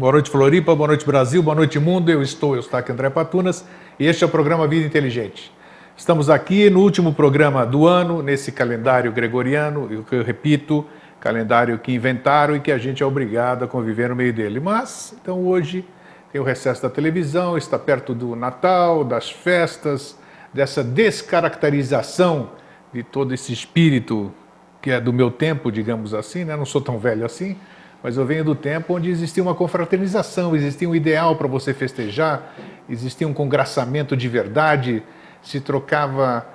Boa noite, Floripa, boa noite, Brasil, boa noite, mundo. Eu estou aqui, André Patunas, e este é o programa Vida Inteligente. Estamos aqui no último programa do ano, nesse calendário gregoriano, e o que eu repito, calendário que inventaram e que a gente é obrigado a conviver no meio dele. Mas, então hoje, tem o recesso da televisão, está perto do Natal, das festas, dessa descaracterização de todo esse espírito que é do meu tempo, digamos assim, né? Não sou tão velho assim, mas eu venho do tempo onde existia uma confraternização, existia um ideal para você festejar, existia um congraçamento de verdade, se trocava,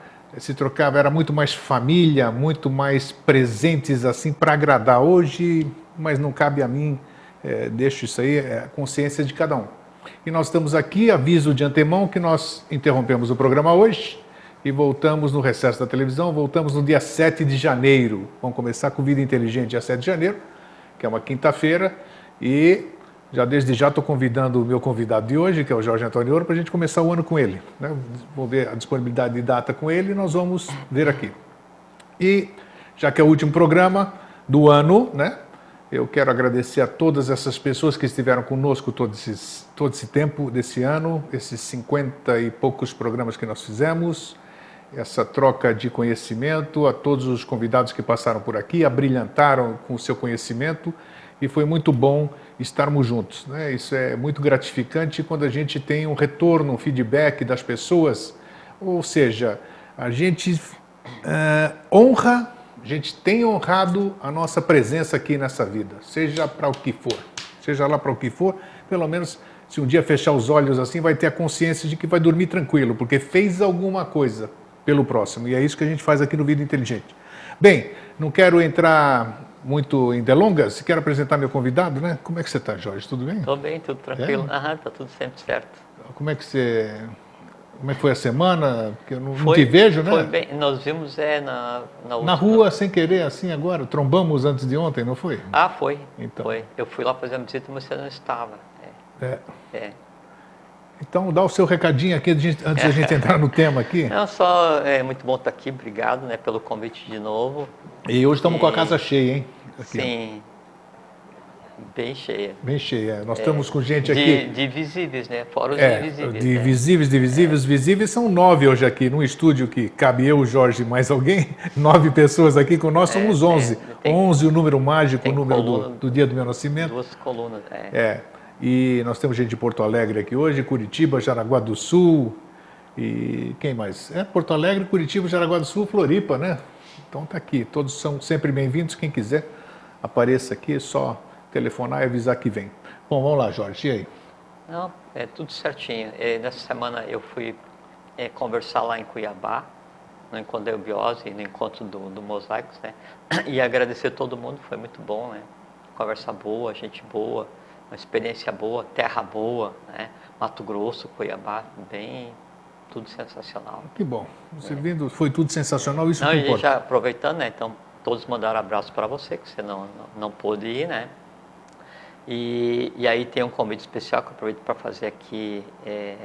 era muito mais família, muito mais presentes assim para agradar. Hoje, mas não cabe a mim, deixo isso aí, é a consciência de cada um. E nós estamos aqui, aviso de antemão que nós interrompemos o programa hoje e voltamos no recesso da televisão, voltamos no dia 7 de janeiro. Vamos começar com Vida Inteligente dia 7 de janeiro, que é uma quinta-feira, e já desde já estou convidando o meu convidado de hoje, que é o Jorge Antônio Ouro, para a gente começar o ano com ele, né? Vou ver a disponibilidade de data com ele e nós vamos ver aqui. E já que é o último programa do ano, né? Eu quero agradecer a todas essas pessoas que estiveram conosco todo esse tempo desse ano, esses 50 e poucos programas que nós fizemos, essa troca de conhecimento, a todos os convidados que passaram por aqui, abrilhantaram com o seu conhecimento e foi muito bom estarmos juntos, né? Isso é muito gratificante quando a gente tem um retorno, um feedback das pessoas, ou seja, a gente honra. A gente tem honrado a nossa presença aqui nessa vida, seja para o que for, seja lá para o que for, pelo menos se um dia fechar os olhos assim, vai ter a consciência de que vai dormir tranquilo, porque fez alguma coisa pelo próximo, e é isso que a gente faz aqui no Vida Inteligente. Bem, não quero entrar muito em delongas, quero apresentar meu convidado, né? Como é que você está, Jorge? Tudo bem? Estou bem, tudo tranquilo. Aham, tá tudo sempre certo. Como é que foi a semana? Porque eu não te vejo, né? Foi bem. Nós vimos na última... Na rua, sem querer, assim agora. Trombamos antes de ontem, não foi? Ah, foi. Então. Foi. Eu fui lá fazer uma visita, mas você não estava. Então, dá o seu recadinho aqui antes da gente entrar no tema aqui. Não, só é muito bom estar aqui. Obrigado, né, pelo convite de novo. E hoje estamos com a casa cheia, hein? Aqui, sim. Bem cheia. Bem cheia. Nós estamos com gente aqui... De visíveis, né? Fora os invisíveis. De visíveis. Visíveis são 9 hoje aqui, num estúdio que cabe eu, Jorge, mais alguém. 9 pessoas aqui com nós, somos 11. 11, o número mágico, o número do dia do meu nascimento. 2 colunas, E nós temos gente de Porto Alegre aqui hoje, Curitiba, Jaraguá do Sul, e quem mais? Porto Alegre, Curitiba, Jaraguá do Sul, Floripa, né? Então tá aqui, todos são sempre bem-vindos, quem quiser apareça aqui, é só telefonar e avisar que vem. Bom, vamos lá, Jorge, e aí? Não, é tudo certinho. Nessa semana eu fui conversar lá em Cuiabá, no encontro da eubiose, no encontro do Mosaicos, né? E agradecer a todo mundo, foi muito bom, né? Conversa boa, gente boa, uma experiência boa, terra boa, né? Mato Grosso, Cuiabá, tudo sensacional. Que bom. Você vindo, foi tudo sensacional, isso não, que importa. E já aproveitando, né? Então, todos mandaram abraço para você, que você não pôde ir, né? E aí tem um convite especial que eu aproveito para fazer aqui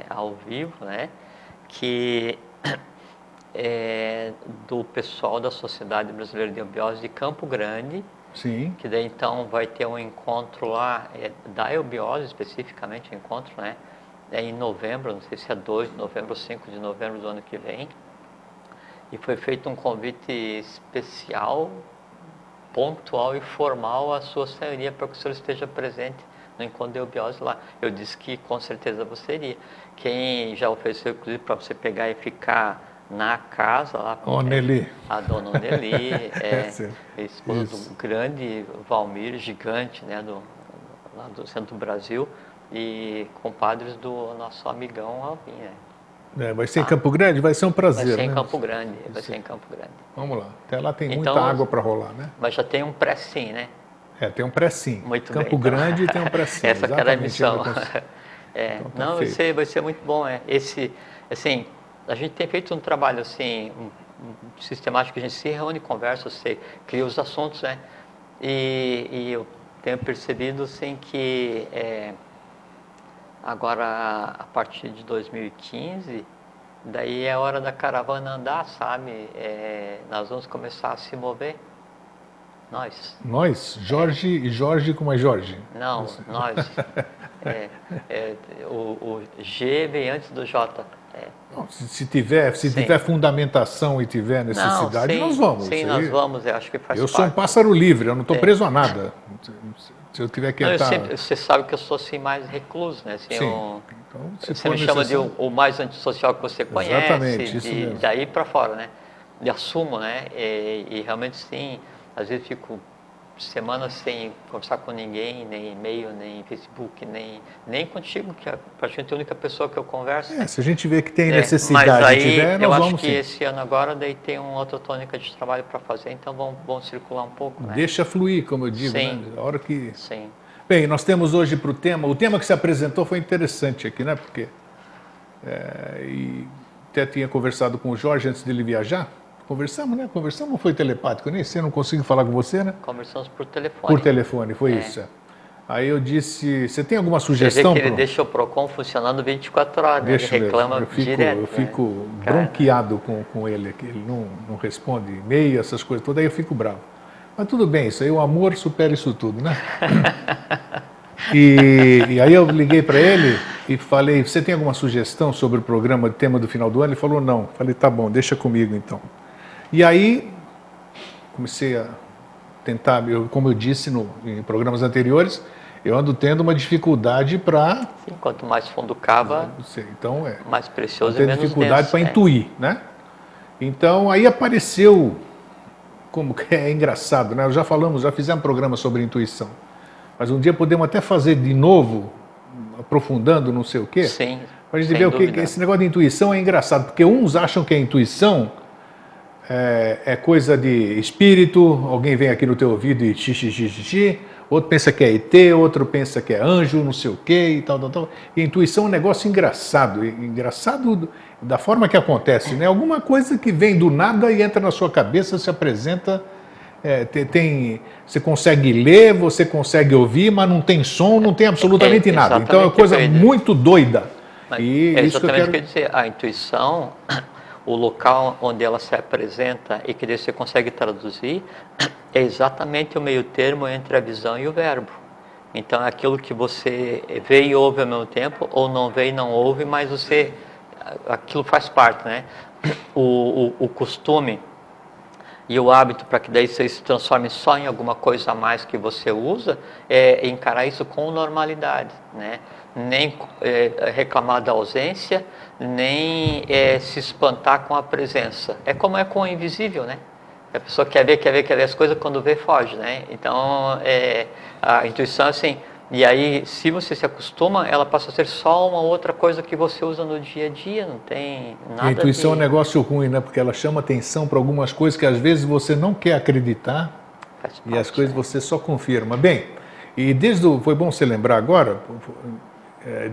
ao vivo, né? Que é do pessoal da Sociedade Brasileira de Eubiose de Campo Grande. Sim. Que daí então vai ter um encontro lá, da eubiose especificamente, um encontro, né? Em novembro, não sei se é 2 de novembro ou 5 de novembro do ano que vem. E foi feito um convite especial, pontual e formal à sua senhoria para que o senhor esteja presente no encontro de eubiose lá. Eu disse que com certeza você iria. Quem já ofereceu, inclusive, para você pegar e ficar na casa lá, Oneli. A dona Oneli, esposa do grande Valmir, gigante, né, lá do centro do Brasil, e compadres do nosso amigão Alvin, né? Vai ser em Campo Grande? Vai ser um prazer, vai ser né? Em Campo Grande, vai ser em Campo Grande. Vamos lá. Até lá tem muita água para rolar, né? Mas já tem um pré-sim, né? Tem um pré-sim. Muito Campo bem, Grande tem um pré-sim. Essa que era a missão. Então, não, vai ser muito bom. Assim, a gente tem feito um trabalho assim, sistemático, que a gente se reúne, conversa, você cria os assuntos, né? E eu tenho percebido assim que agora, a partir de 2015, daí é hora da caravana andar, sabe? Nós vamos começar a se mover. Nós? Jorge e Jorge com mais Jorge? Não, nós. O G vem antes do J. Não, se tiver fundamentação e tiver necessidade, não, sim, nós vamos. Sim, nós vamos, eu acho que faz parte. Eu sou um pássaro livre, eu não estou preso a nada. Se eu tiver que entrar... Você sabe que eu sou assim mais recluso, né? Assim, sim. Então, você me chama de o mais antissocial que você conhece. Exatamente, isso mesmo. Daí para fora, né? E assumo, né? E realmente sim, às vezes fico semanas sem conversar com ninguém, nem e-mail, nem Facebook, nem contigo, que é praticamente a única pessoa que eu converso. Se a gente vê que tem necessidade, mas aí, tiver, eu nós acho vamos que sim. esse ano agora daí tem uma outra tônica de trabalho para fazer, então vamos circular um pouco, né? Deixa fluir, como eu digo, sim. né? A hora que... Sim. Bem, nós temos hoje para o tema que se apresentou foi interessante aqui, né? Porque e até tinha conversado com o Jorge antes dele viajar. Conversamos, né? Conversamos, não foi telepático, nem sei, não consigo falar com você, né? Conversamos por telefone. Por telefone, foi isso. Aí eu disse, você tem alguma sugestão? Você vê que ele deixa o PROCON funcionando 24 horas, né? Ele reclama direto. Eu fico bronqueado com ele, que ele não responde e-mail, essas coisas todas, aí eu fico bravo. Mas tudo bem, isso aí, o amor supera isso tudo, né? E aí eu liguei para ele e falei, você tem alguma sugestão sobre o programa, o tema do final do ano? Ele falou, não. Falei, tá bom, deixa comigo então. E aí comecei a tentar, como eu disse em programas anteriores, eu ando tendo uma dificuldade para... Sim, quanto mais fundo cava, então, mais precioso e menos denso. Dificuldade para intuir, né? Então, aí apareceu, como que é engraçado, né? Já fizemos um programa sobre intuição, mas um dia podemos até fazer de novo, aprofundando não sei o quê. Sim, para a gente ver o que esse negócio de intuição é engraçado, porque uns acham que a intuição é coisa de espírito, alguém vem aqui no teu ouvido e xixi, outro pensa que é ET, outro pensa que é anjo, não sei o quê e tal. E a intuição é um negócio engraçado da forma que acontece, né? Alguma coisa que vem do nada e entra na sua cabeça, se apresenta, você consegue ler, você consegue ouvir, mas não tem som, não tem absolutamente nada. Então é uma coisa muito doida. Mas é exatamente o que eu ia dizer, a intuição... O local onde ela se apresenta e que você consegue traduzir é exatamente o meio termo entre a visão e o verbo. Então, é aquilo que você vê e ouve ao mesmo tempo, ou não vê e não ouve, mas aquilo faz parte, né? O costume e o hábito para que daí você se transforme só em alguma coisa a mais que você usa, é encarar isso com normalidade, né? Nem reclamar da ausência, nem se espantar com a presença. É como é com o invisível, né? A pessoa quer ver as coisas, quando vê, foge, né? Então, a intuição, assim, e aí, se você se acostuma, ela passa a ser só uma outra coisa que você usa no dia a dia, não tem nada. A intuição é um negócio ruim, né? Porque ela chama atenção para algumas coisas que às vezes você não quer acreditar e as coisas você só confirma. Bem, e foi bom você lembrar agora,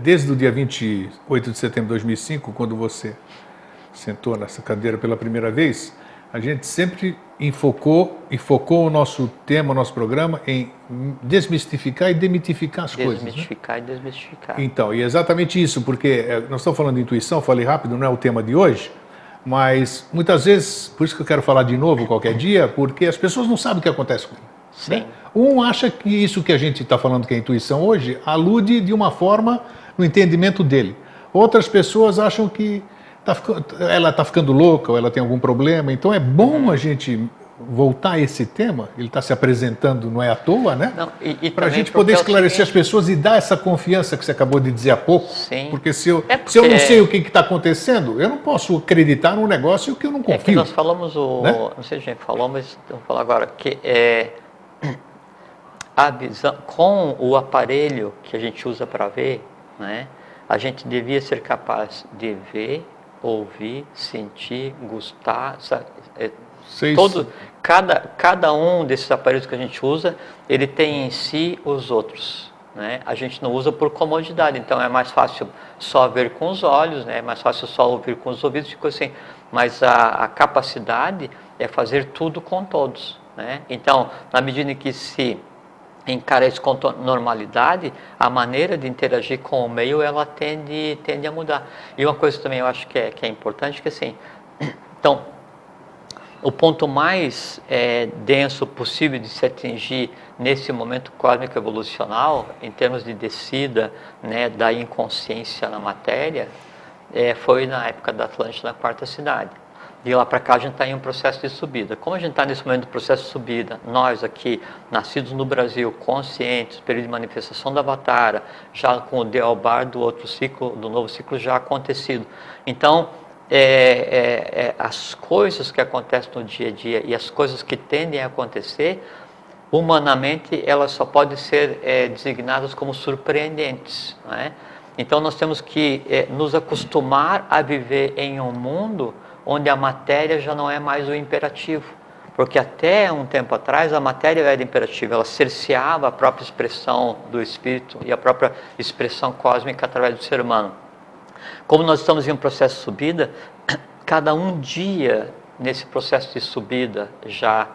desde o dia 28 de setembro de 2005, quando você sentou nessa cadeira pela primeira vez, a gente sempre focou o nosso tema, o nosso programa em desmistificar e demitificar as coisas. Desmistificar e desmistificar. Então, e é exatamente isso, porque nós estamos falando de intuição, falei rápido, não é o tema de hoje, mas muitas vezes, por isso que eu quero falar de novo qualquer dia, porque as pessoas não sabem o que acontece com ele. Sim. Né? Um acha que isso que a gente está falando que é intuição hoje, alude de uma forma no entendimento dele. Outras pessoas acham que ela está ficando louca ou ela tem algum problema. Então é bom a gente voltar a esse tema, ele está se apresentando, não é à toa, né? Para a gente poder esclarecer as pessoas e dar essa confiança que você acabou de dizer há pouco. Sim. Porque se eu não sei o que está acontecendo, eu não posso acreditar num negócio que eu não confio. É que nós falamos, né? Não sei se a gente falou, mas vamos falar agora, que a visão, com o aparelho que a gente usa para ver, né, a gente devia ser capaz de ver, ouvir, sentir, gostar, cada um desses aparelhos que a gente usa, ele tem em si os outros, né? A gente não usa por comodidade, então é mais fácil só ver com os olhos, né? É mais fácil só ouvir com os ouvidos, ficou assim. Mas a capacidade é fazer tudo com todos, né? Então, na medida em que se encara isso com normalidade, a maneira de interagir com o meio, ela tende a mudar. E uma coisa também eu acho que é importante, que assim, então, o ponto mais denso possível de se atingir nesse momento cósmico evolucional, em termos de descida, né, da inconsciência na matéria, foi na época da Atlântida, na quarta cidade. De lá para cá a gente está em um processo de subida. Como a gente está nesse momento do processo de subida, nós aqui, nascidos no Brasil, conscientes, período de manifestação da Avatara, já com o Deobar do outro ciclo, do novo ciclo já acontecido. Então, as coisas que acontecem no dia a dia e as coisas que tendem a acontecer, humanamente, elas só podem ser designadas como surpreendentes, não é? Então, nós temos que nos acostumar a viver em um mundo onde a matéria já não é mais o imperativo. Porque até um tempo atrás a matéria era imperativa, ela cerceava a própria expressão do espírito e a própria expressão cósmica através do ser humano. Como nós estamos em um processo de subida, cada um dia nesse processo de subida já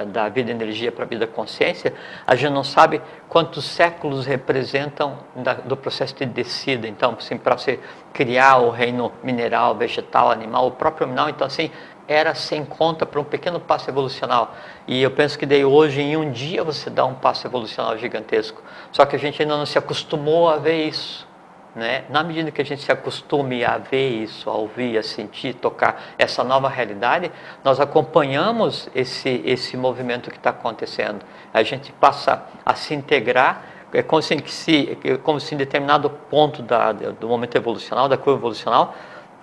da vida energia para a vida consciência, a gente não sabe quantos séculos representam do processo de descida. Então, assim, para se criar o reino mineral, vegetal, animal, o próprio mineral, então assim, era sem conta para um pequeno passo evolucional. E eu penso que daí hoje, em um dia, você dá um passo evolucional gigantesco. Só que a gente ainda não se acostumou a ver isso, né? Na medida que a gente se acostume a ver isso, a ouvir, a sentir, tocar essa nova realidade, nós acompanhamos esse movimento que está acontecendo. A gente passa a se integrar, como se em determinado ponto do momento evolucional, da curva evolucional,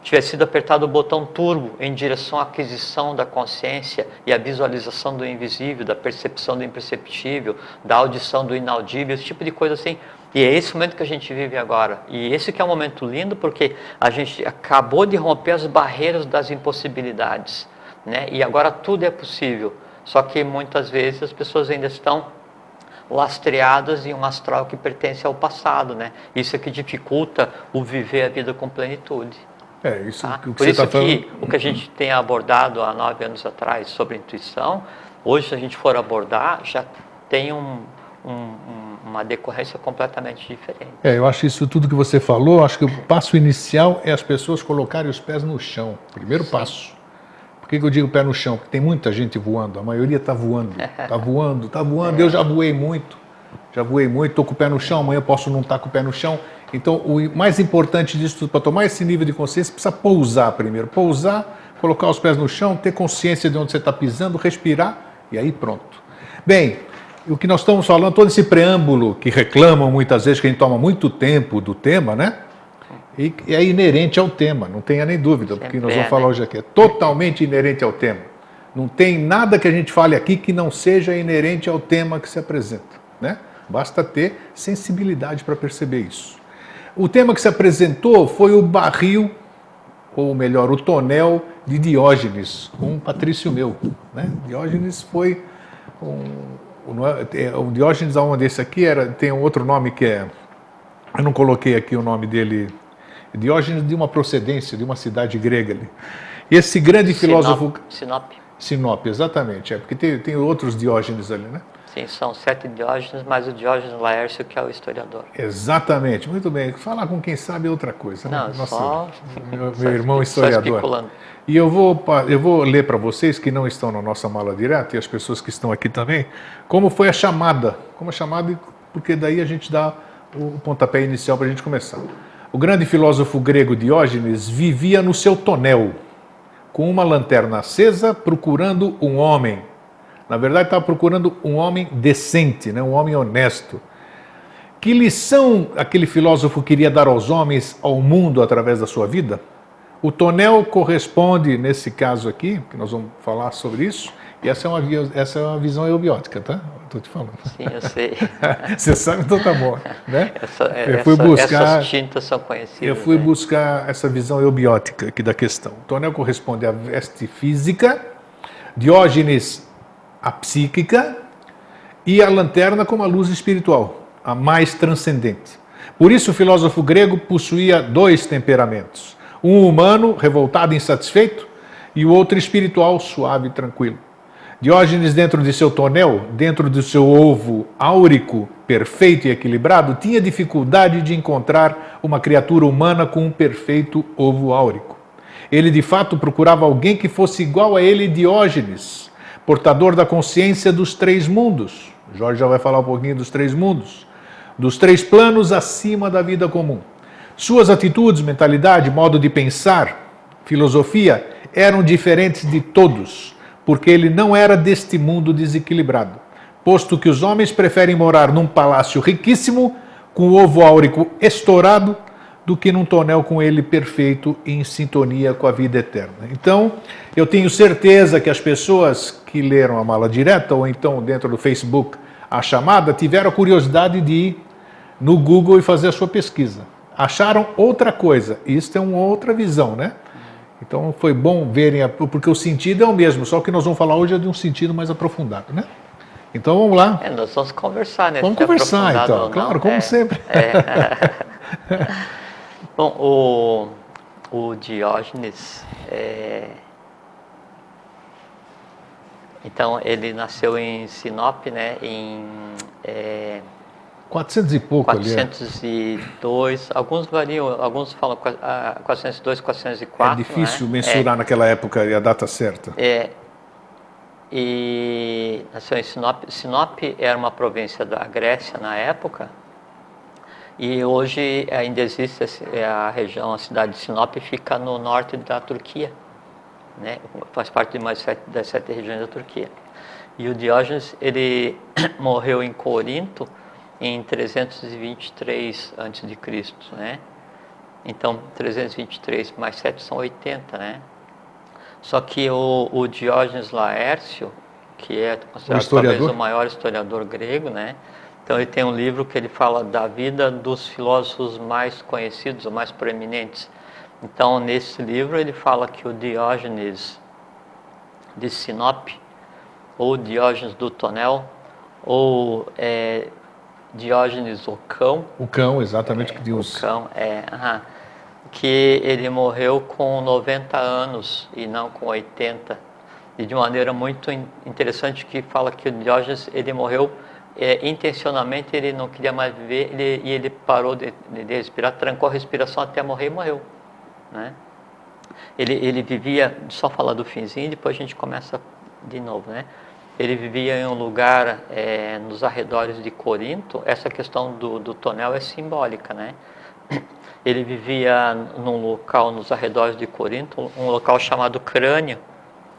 tivesse sido apertado o botão turbo em direção à aquisição da consciência e à visualização do invisível, da percepção do imperceptível, da audição do inaudível, esse tipo de coisa assim. E é esse momento que a gente vive agora. E esse que é um momento lindo, porque a gente acabou de romper as barreiras das impossibilidades, né? E agora tudo é possível. Só que muitas vezes as pessoas ainda estão lastreadas em um astral que pertence ao passado, né? Isso é que dificulta o viver a vida com plenitude. Isso tá? que Por você isso está falando. que o que a gente tem abordado há 9 anos atrás sobre intuição, hoje se a gente for abordar, já tem uma decorrência completamente diferente. Eu acho isso tudo que você falou, acho que o passo inicial é as pessoas colocarem os pés no chão. Primeiro passo. Por que eu digo pé no chão? Porque tem muita gente voando, a maioria está voando. Está voando, está voando. Eu já voei muito, estou com o pé no chão, amanhã posso não estar com o pé no chão. Então, o mais importante disso tudo, para tomar esse nível de consciência, precisa pousar primeiro. Pousar, colocar os pés no chão, ter consciência de onde você está pisando, respirar, e aí pronto. Bem, o que nós estamos falando, todo esse preâmbulo que reclamam muitas vezes, que a gente toma muito tempo do tema, né? E é inerente ao tema, não tenha nem dúvida, porque nós vamos falar hoje aqui. É totalmente inerente ao tema. Não tem nada que a gente fale aqui que não seja inerente ao tema que se apresenta, né? Basta ter sensibilidade para perceber isso. O tema que se apresentou foi o barril, ou melhor, o tonel de Diógenes, um patrício meu, né? Diógenes foi o Diógenes, onde esse aqui tem um outro nome que eu não coloquei aqui o nome dele, Diógenes de uma procedência, de uma cidade grega ali. E esse grande filósofo... Sinop, exatamente, porque tem outros Diógenes ali, né? Sim, são 7 Diógenes, mais o Diógenes Laércio, que é o historiador. Exatamente, muito bem. Falar com quem sabe é outra coisa. Não, né? Meu irmão historiador. E eu vou ler para vocês que não estão na nossa mala direta, e as pessoas que estão aqui também, como foi a chamada. Porque daí a gente dá o pontapé inicial para a gente começar. O grande filósofo grego Diógenes vivia no seu tonel, com uma lanterna acesa, procurando um homem. Na verdade, estava procurando um homem decente, né? Um homem honesto. Que lição aquele filósofo queria dar aos homens, ao mundo, através da sua vida? O tonel corresponde, nesse caso aqui, que nós vamos falar sobre isso, e essa é uma visão eubiótica, tá? Estou te falando. Sim, eu sei. Você sabe, então tá bom. Né? Essas tintas são conhecidas. Eu fui buscar essa visão eubiótica aqui da questão. O tonel corresponde à veste física, Diógenes a psíquica, e a lanterna como a luz espiritual, a mais transcendente. Por isso o filósofo grego possuía 2 temperamentos, um humano, revoltado e insatisfeito, e o outro espiritual, suave e tranquilo. Diógenes, dentro de seu tonel, dentro do seu ovo áurico, perfeito e equilibrado, tinha dificuldade de encontrar uma criatura humana com um perfeito ovo áurico. Ele de fato procurava alguém que fosse igual a ele, Diógenes, portador da consciência dos três mundos. Jorge já vai falar um pouquinho dos três mundos, dos três planos acima da vida comum. Suas atitudes, mentalidade, modo de pensar, filosofia eram diferentes de todos, porque ele não era deste mundo desequilibrado, posto que os homens preferem morar num palácio riquíssimo, com o ovo áurico estourado, do que num tonel com ele perfeito e em sintonia com a vida eterna. Então, eu tenho certeza que as pessoas que leram a Mala Direta, ou então dentro do Facebook a chamada, tiveram a curiosidade de ir no Google e fazer a sua pesquisa. Acharam outra coisa. Isso é uma outra visão, né? Então foi bom verem, porque o sentido é o mesmo, só que nós vamos falar hoje é de um sentido mais aprofundado, né? Então vamos lá. Nós vamos conversar, né? Vamos conversar então, claro, como sempre. Bom, o Diógenes, então ele nasceu em Sinop, né? Em 400 e pouco 402, alguns variam, alguns falam 402, 404. É difícil mensurar naquela época a data certa. E nasceu em Sinop. Sinop era uma província da Grécia na época, e hoje ainda existe a região, a cidade de Sinop fica no norte da Turquia, né? Faz parte de mais das 7 regiões da Turquia. E o Diógenes, ele morreu em Corinto em 323 a.C., né? Então, 323 mais 7 são 80, né? Só que o Diógenes Laércio, que é considerado talvez o maior historiador grego, né? Então ele tem um livro que ele fala da vida dos filósofos mais conhecidos, ou mais proeminentes. Então, nesse livro ele fala que o Diógenes de Sinop, ou Diógenes do Tonel, ou Diógenes o Cão. O Cão, exatamente, que Deus... O Cão, que ele morreu com 90 anos e não com 80. E de maneira muito interessante, que fala que o Diógenes, ele morreu intencionalmente, ele não queria mais viver, e ele parou de respirar, trancou a respiração até morrer e morreu, né? Ele vivia, só falar do finzinho, depois a gente começa de novo, né? Ele vivia em um lugar nos arredores de Corinto. Essa questão do tonel é simbólica, né? Ele vivia num local nos arredores de Corinto, um local chamado Crânio.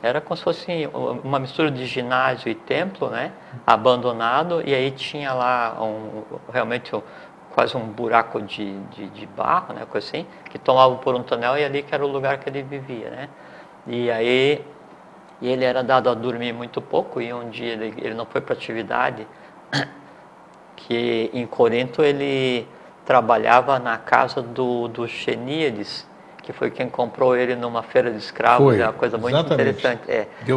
Era como se fosse uma mistura de ginásio e templo, né? Abandonado, e aí tinha lá realmente quase um buraco de barro, né? Coisa assim, que tomava por um tonel, e ali que era o lugar que ele vivia, né? E aí ele era dado a dormir muito pouco, e um dia ele não foi para atividade, que em Corinto ele trabalhava na casa do Xeníades, que foi quem comprou ele numa feira de escravos. É uma coisa muito interessante.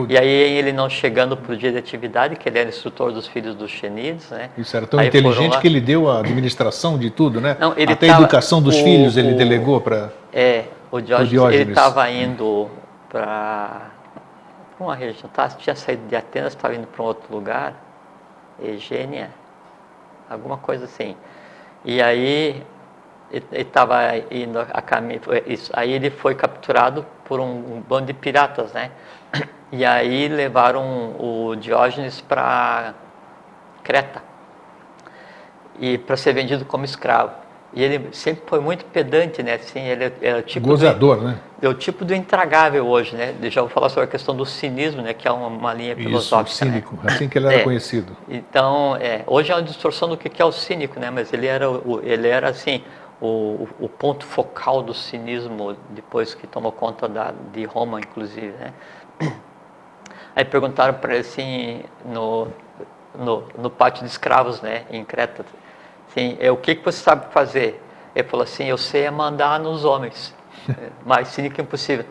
E aí ele não chegando para o dia de atividade, que ele era instrutor dos filhos dos Xeníades, né? Isso, era tão inteligente que ele deu a administração de tudo, né? Não, até a educação dos filhos ele delegou para... o Diógenes, ele estava indo para uma região, tinha saído de Atenas, estava indo para um outro lugar, Egênia, alguma coisa assim. E aí ele estava indo a caminho, aí ele foi capturado por um bando de piratas, né? E aí levaram o Diógenes para Creta, e para ser vendido como escravo. E ele sempre foi muito pedante, né? Assim, ele é o tipo gozador, né? É o tipo do intragável hoje, né? Já vou falar sobre a questão do cinismo, né? Que é uma linha filosófica. Isso, cínico, né? Assim que ele era conhecido. Então, hoje é uma distorção do que é o cínico, né? Mas ele era assim, o ponto focal do cinismo, depois que tomou conta de Roma, inclusive, né? Aí perguntaram para ele assim, no pátio de escravos, né? Em Creta, assim, o que você sabe fazer? Ele falou assim: eu sei mandar nos homens. Mais cínico impossível.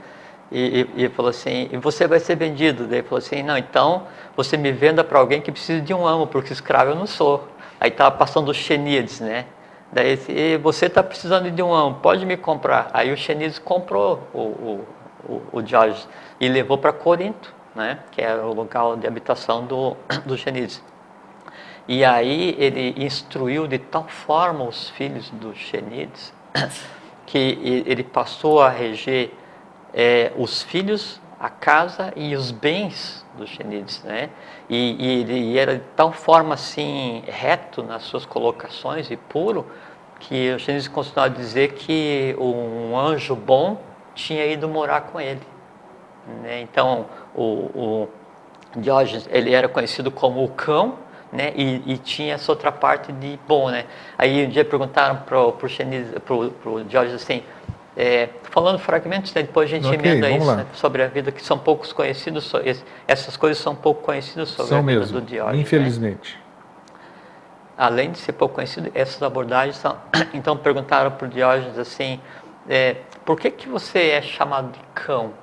E falou assim: e você vai ser vendido? Daí ele falou assim: não, então você me venda para alguém que precisa de um amo, porque escravo eu não sou. Aí estava passando o Xeníades, né? Daí e você está precisando de um amo, pode me comprar. Aí o Xeníades comprou o Diógenes e levou para Corinto, né? Que era o local de habitação do Xeníades. E aí ele instruiu de tal forma os filhos do Xeníades que ele passou a reger os filhos, a casa e os bens do Xenides, né? E ele era de tal forma assim reto nas suas colocações e puro que o Xenides continuava a dizer que um anjo bom tinha ido morar com ele, né? Então o Diógenes, ele era conhecido como o cão, né? E tinha essa outra parte de bom, né? Aí um dia perguntaram pro Diógenes assim, falando fragmentos, né? Depois a gente emenda isso, né? Sobre a vida, que são poucos conhecidos, essas coisas são pouco conhecidas sobre a vida do Diógenes. Infelizmente. Né? Além de ser pouco conhecido, essas abordagens são... Então perguntaram para o Diógenes assim, por que você é chamado de cão,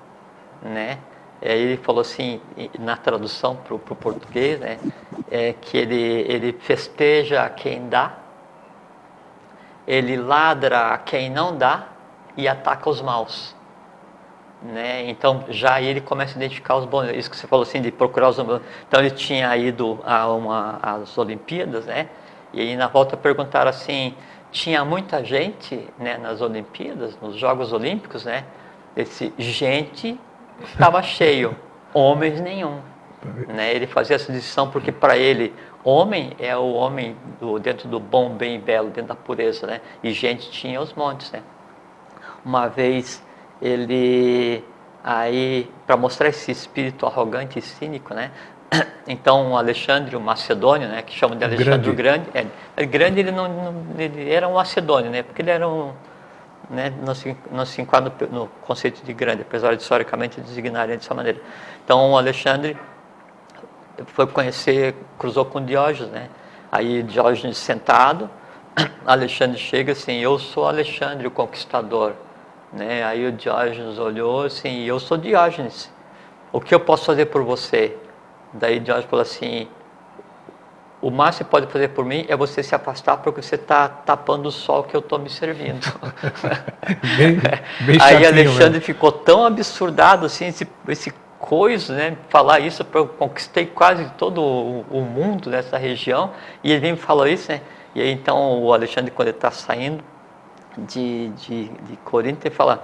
né? Ele falou assim, na tradução para o português, né? Que ele festeja a quem dá, ele ladra a quem não dá e ataca os maus, né? Então já ele começa a identificar os bons. Isso que você falou assim de procurar os bons. Então ele tinha ido às Olimpíadas, né? E aí na volta perguntaram assim, tinha muita gente, né, nas Olimpíadas, nos Jogos Olímpicos, né? Gente estava cheio, homens nenhum, né? Ele fazia essa distinção porque para ele homem é o homem dentro do bom, bem e belo, dentro da pureza, né? E gente tinha os montes, né? Uma vez ele aí para mostrar esse espírito arrogante e cínico, né? Então Alexandre o Macedônio, né, que chamam de Alexandre o Grande, grande ele era um macedônio, né? Porque ele era né, não se enquadra no conceito de grande, apesar de historicamente designarem dessa maneira. Então o Alexandre foi conhecer, cruzou com Diógenes, né? Aí Diógenes sentado, Alexandre chega assim, eu sou Alexandre o Conquistador, né? Aí o Diógenes olhou assim, eu sou Diógenes, o que eu posso fazer por você? Daí Diógenes falou assim, o máximo que pode fazer por mim é você se afastar porque você está tapando o sol que eu estou me servindo. bem aí Alexandre ficou tão absurdado assim, esse coisa, né? Falar isso, eu conquistei quase todo o mundo nessa região, e ele vem me falar isso, né? E aí então o Alexandre, quando ele está saindo de Corinto, ele fala,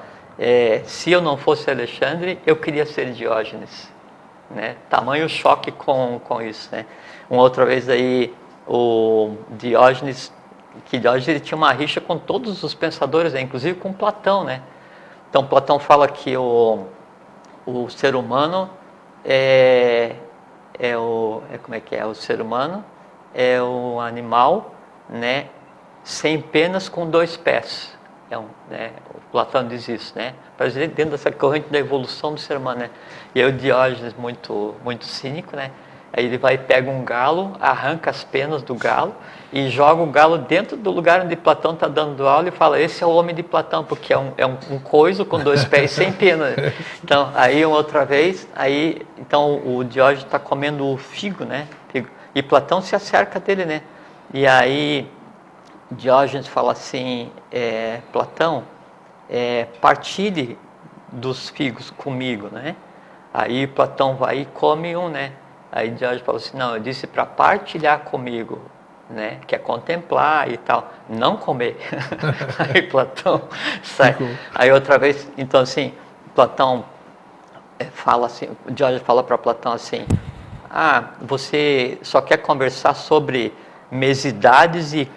se eu não fosse Alexandre, eu queria ser Diógenes, né? Tamanho choque com isso, né? Uma outra vez aí o Diógenes, ele tinha uma rixa com todos os pensadores, né? Inclusive com Platão, né? Então Platão fala que o ser humano como é que é? O ser humano é um animal, né? Sem penas, com 2 pés. Né? O Platão diz isso, né? Para dizer dentro dessa corrente da evolução do ser humano, né? E aí o Diógenes, muito cínico, né? Aí ele vai e pega um galo, arranca as penas do galo e joga o galo dentro do lugar onde Platão está dando aula e fala, esse é o homem de Platão, porque é um coiso com 2 pés sem pena. Então, aí outra vez, então o Diógenes está comendo o figo, né? E Platão se acerca dele, né? E aí Diógenes fala assim, Platão, partilhe dos figos comigo, né? Aí Platão vai e come um, né? Aí Diógenes fala assim, não, eu disse para partilhar comigo, né? Que é contemplar e tal, não comer. Aí Platão sai. Aí outra vez, então assim, Platão fala assim, Diógenes fala para Platão assim, você só quer conversar sobre mesidades e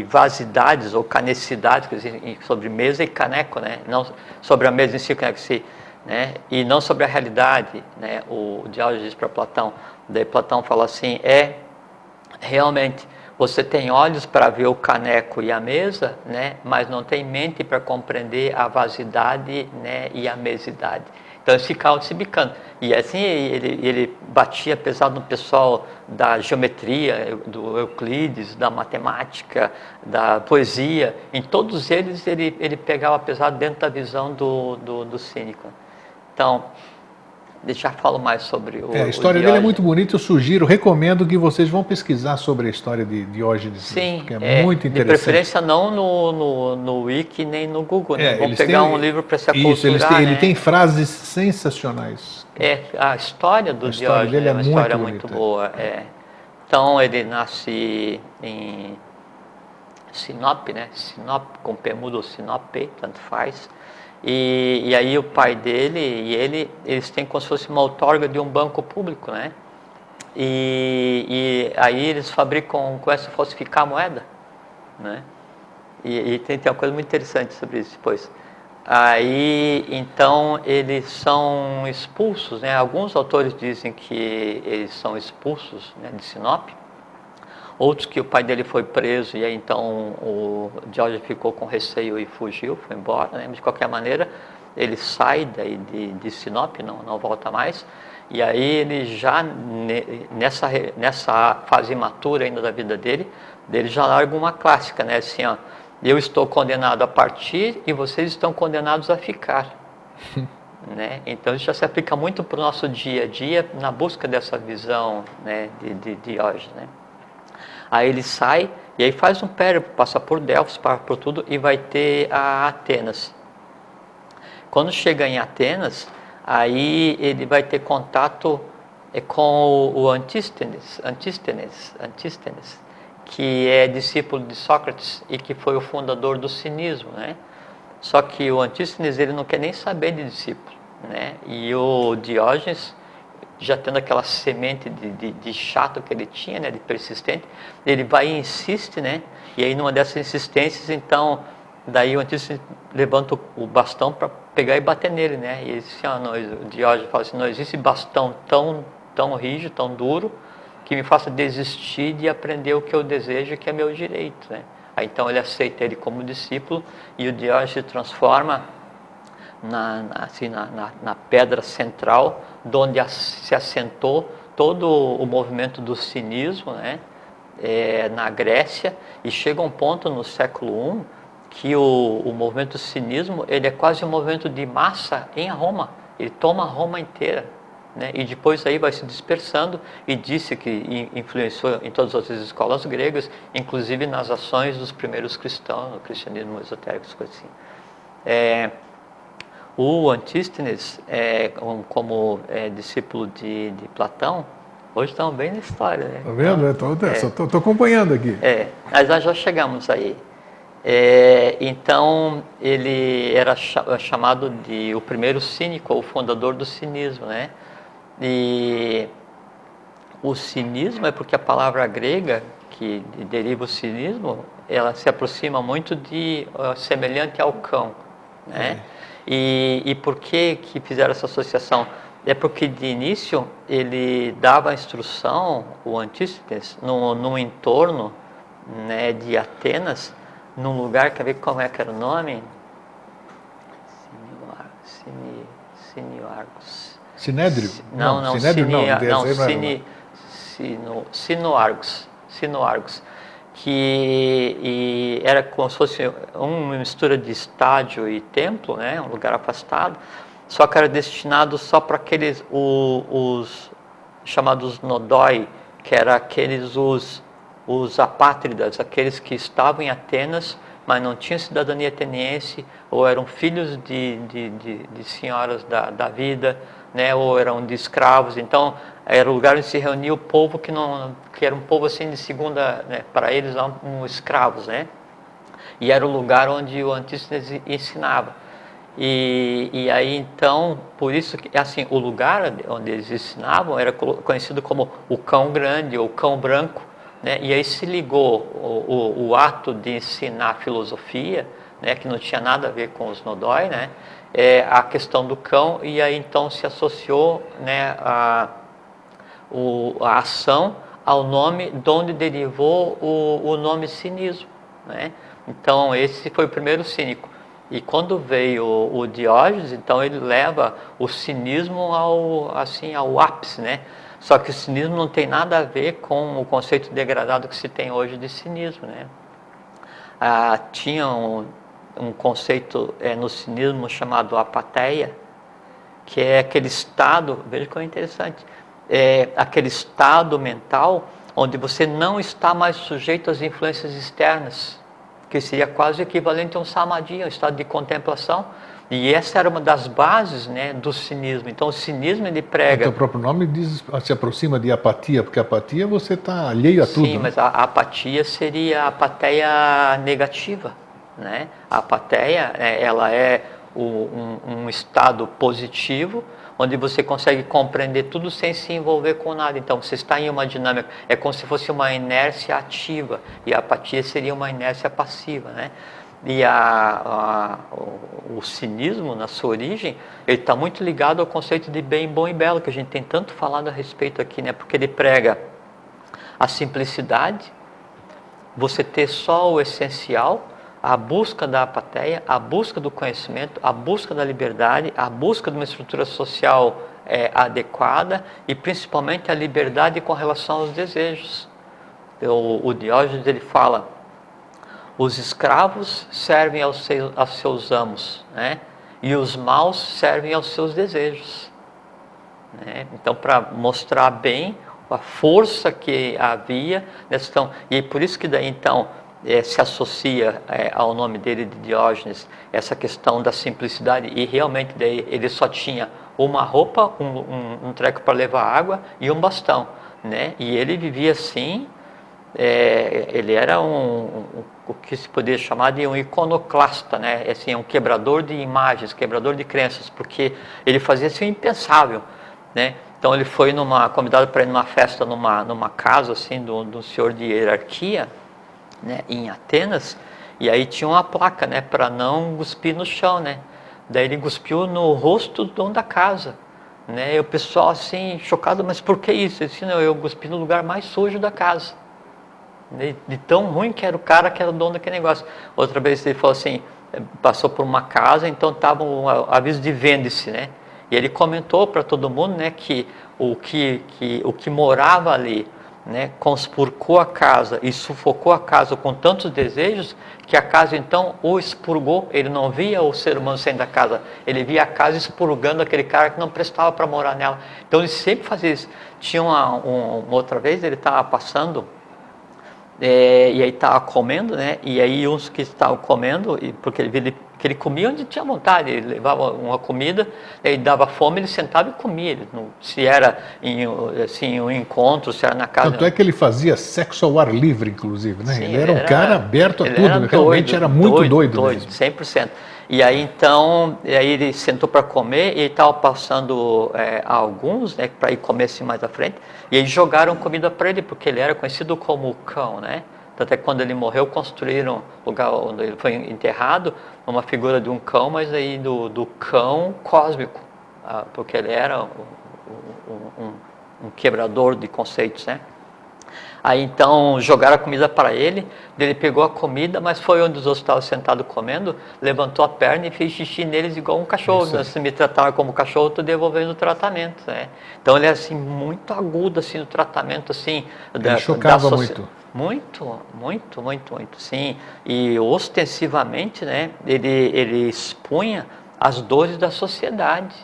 vasidades, ou canecidades, quer dizer, sobre mesa e caneco, né? Não sobre a mesa em si, caneco em si, né? E não sobre a realidade, né? O Diógenes diz para Platão, daí Platão fala assim, realmente, você tem olhos para ver o caneco e a mesa, né? Mas não tem mente para compreender a vasidade, né? E a mesidade. Então eles ficavam se bicando. E assim ele batia pesado no pessoal da geometria, do Euclides, da matemática, da poesia. Em todos eles ele pegava pesado dentro da visão do cínico. Então, já falo mais sobre a história dele é muito bonita, eu recomendo que vocês vão pesquisar sobre a história de Diógenes. Sim, porque é muito interessante. De preferência não no Wiki nem no Google, né? Vamos pegar um livro para se aculturar, ele tem frases sensacionais. A história do Diógenes dele é uma história muito boa. Então ele nasce em Sinop, né? Sinop com P mudo ou Sinop, tanto faz. E aí o pai dele e eles têm como se fosse uma outorga de um banco público, né? E aí eles começam a falsificar a moeda, né? E tem uma coisa muito interessante sobre isso depois. Aí, então, eles são expulsos, né? Alguns autores dizem que eles são expulsos, né, de Sinop. Outros que o pai dele foi preso e aí então o George ficou com receio e fugiu, foi embora, né? Mas de qualquer maneira ele sai daí de Sinop, não volta mais. E aí ele já nessa fase imatura ainda da vida dele já larga uma clássica, né? Assim, ó, eu estou condenado a partir e vocês estão condenados a ficar. Né? Então isso já se aplica muito para o nosso dia a dia na busca dessa visão, né, de hoje, né? Aí ele sai e aí faz um périplo, passa por Delfos, passa por tudo e vai ter a Atenas. Quando chega em Atenas, aí ele vai ter contato com o Antístenes, que é discípulo de Sócrates e que foi o fundador do cinismo, né? Só que o Antístenes ele não quer nem saber de discípulo, né? E o Diógenes, já tendo aquela semente de chato que ele tinha, né, de persistente, ele vai e insiste, né? E aí numa dessas insistências, então, daí o Antístenes levanta o bastão para pegar e bater nele, né? E ele diz assim, o Diógenes fala assim, não existe bastão tão rígido, tão duro, que me faça desistir de aprender o que eu desejo, que é meu direito, né? Aí então ele aceita ele como discípulo e o Diógenes se transforma na pedra central, onde se assentou todo o movimento do cinismo, né? Na Grécia, e chega um ponto no século I que o movimento do cinismo ele é quase um movimento de massa em Roma, ele toma Roma inteira, né? E depois aí vai se dispersando e disse que influenciou em todas as outras escolas gregas, inclusive nas ações dos primeiros cristãos, no cristianismo esotérico, coisas assim. O Antístenes, como discípulo de Platão, hoje estamos bem na história, né? Está vendo? Estou acompanhando aqui. Mas nós já chegamos aí. Então, ele era chamado de o primeiro cínico, o fundador do cinismo, né? E o cinismo é porque a palavra grega, que deriva o cinismo, ela se aproxima muito semelhante ao cão, né? E por que fizeram essa associação? É porque de início ele dava a instrução, o Antístenes, num entorno, né, de Atenas, num lugar, quer ver como é que era o nome? Sinoargos. Sinédrio? Sinoargos. Que era como se fosse uma mistura de estádio e templo, né, um lugar afastado, só que era destinado só para aqueles, os chamados nodoi, que eram aqueles, os apátridas, aqueles que estavam em Atenas, mas não tinham cidadania ateniense, ou eram filhos de senhoras da vida, né, ou eram de escravos. Então era o lugar onde se reunia o povo que era um povo assim de segunda, né, para eles eram escravos, né? E era o lugar onde o Antístenes ensinava. E aí então, por isso que assim, o lugar onde eles ensinavam era conhecido como o cão grande ou cão branco, né? E aí se ligou o ato de ensinar filosofia, né, que não tinha nada a ver com os nodoi, né? A questão do cão, e aí então se associou, né, a ação ao nome de onde derivou o nome cinismo, né? Então esse foi o primeiro cínico. E quando veio o Diógenes, então ele leva o cinismo ao ápice, né? Só que o cinismo não tem nada a ver com o conceito degradado que se tem hoje de cinismo, né? Tinha um conceito no cinismo chamado apatheia, que é aquele estado, veja como é interessante, aquele estado mental onde você não está mais sujeito às influências externas, que seria quase equivalente a um samadhi, um estado de contemplação. E essa era uma das bases, né, do cinismo. Então o cinismo ele prega... O próprio nome se aproxima de apatia, porque apatia você está alheio a tudo. Sim, mas a apatia seria a apatheia negativa, né? A apatheia, ela é um estado positivo, onde você consegue compreender tudo sem se envolver com nada. Então, você está em uma dinâmica, é como se fosse uma inércia ativa, e a apatia seria uma inércia passiva, né? E o cinismo, na sua origem, ele está muito ligado ao conceito de bem, bom e belo, que a gente tem tanto falado a respeito aqui, né? Porque ele prega a simplicidade, você ter só o essencial, a busca da apatia, a busca do conhecimento, a busca da liberdade, a busca de uma estrutura social adequada e principalmente a liberdade com relação aos desejos. O Diógenes, ele fala: os escravos servem aos seus amos, né? E os maus servem aos seus desejos, né? Então, para mostrar bem a força que havia nessa questão, e por isso que daí então se associa ao nome dele, de Diógenes, essa questão da simplicidade, e realmente daí ele só tinha uma roupa, um treco para levar água e um bastão, né? E ele vivia assim, ele era o que se poderia chamar de um iconoclasta, né? Assim, um quebrador de imagens, quebrador de crenças, porque ele fazia assim o impensável, né? Então ele foi convidado para ir numa festa numa casa assim do senhor de hierarquia, né, em Atenas, e aí tinha uma placa, né, para não cuspir no chão, né? Daí ele cuspiu no rosto do dono da casa, né? E o pessoal assim chocado: mas por que isso? Ele disse: não, eu cuspi no lugar mais sujo da casa, de tão ruim que era o cara que era o dono daquele negócio. Outra vez ele falou assim, passou por uma casa, então estava um aviso de vende-se, né? E ele comentou para todo mundo, né, que o que morava ali, né, conspurcou a casa e sufocou a casa com tantos desejos, que a casa então o expurgou. Ele não via o ser humano saindo da casa, ele via a casa expurgando aquele cara que não prestava para morar nela. Então ele sempre fazia isso. Tinha outra vez, ele estava passando, e aí estava comendo, né? E aí uns que estavam comendo, porque ele comia onde tinha vontade, ele levava uma comida, ele dava fome, ele sentava e comia. Ele não, se era em um encontro, se era na casa... Tanto é que ele fazia sexo ao ar livre, inclusive, né? Sim, ele era um cara aberto a tudo, realmente era muito doido mesmo. 100%. E aí então, ele sentou para comer, e ele estava passando alguns, né, para ir comer assim mais à frente, e eles jogaram comida para ele, porque ele era conhecido como o cão, né? Tanto é que quando ele morreu, construíram o lugar onde ele foi enterrado, uma figura de um cão, mas aí do cão cósmico, porque ele era um quebrador de conceitos, né? Aí então jogaram a comida para ele pegou a comida, mas foi onde os outros estavam sentados comendo, levantou a perna e fez xixi neles igual um cachorro. Se me tratava como cachorro, estou devolvendo o tratamento, né? Então ele é assim, muito agudo assim, no tratamento assim, ele chocava muito. Muito, sim. E ostensivamente, né, ele expunha as dores da sociedade,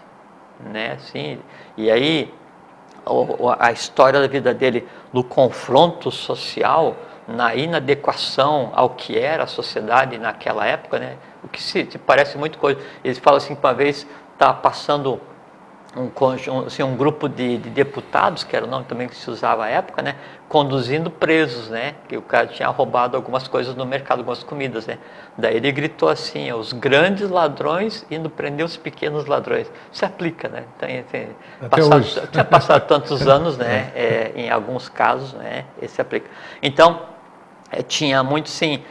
né, assim. E aí a história da vida dele no confronto social, na inadequação ao que era a sociedade naquela época, né? O que se parece muito coisa. Eles falam assim que uma vez estava passando um grupo de deputados, que era o nome também que se usava à época, né, conduzindo presos, né, que o cara tinha roubado algumas coisas no mercado, algumas comidas, né. Daí ele gritou assim: os grandes ladrões indo prender os pequenos ladrões. Se aplica, né? Tinha passado tantos anos, né, em alguns casos, né, esse aplica. Então, tinha muito, sim,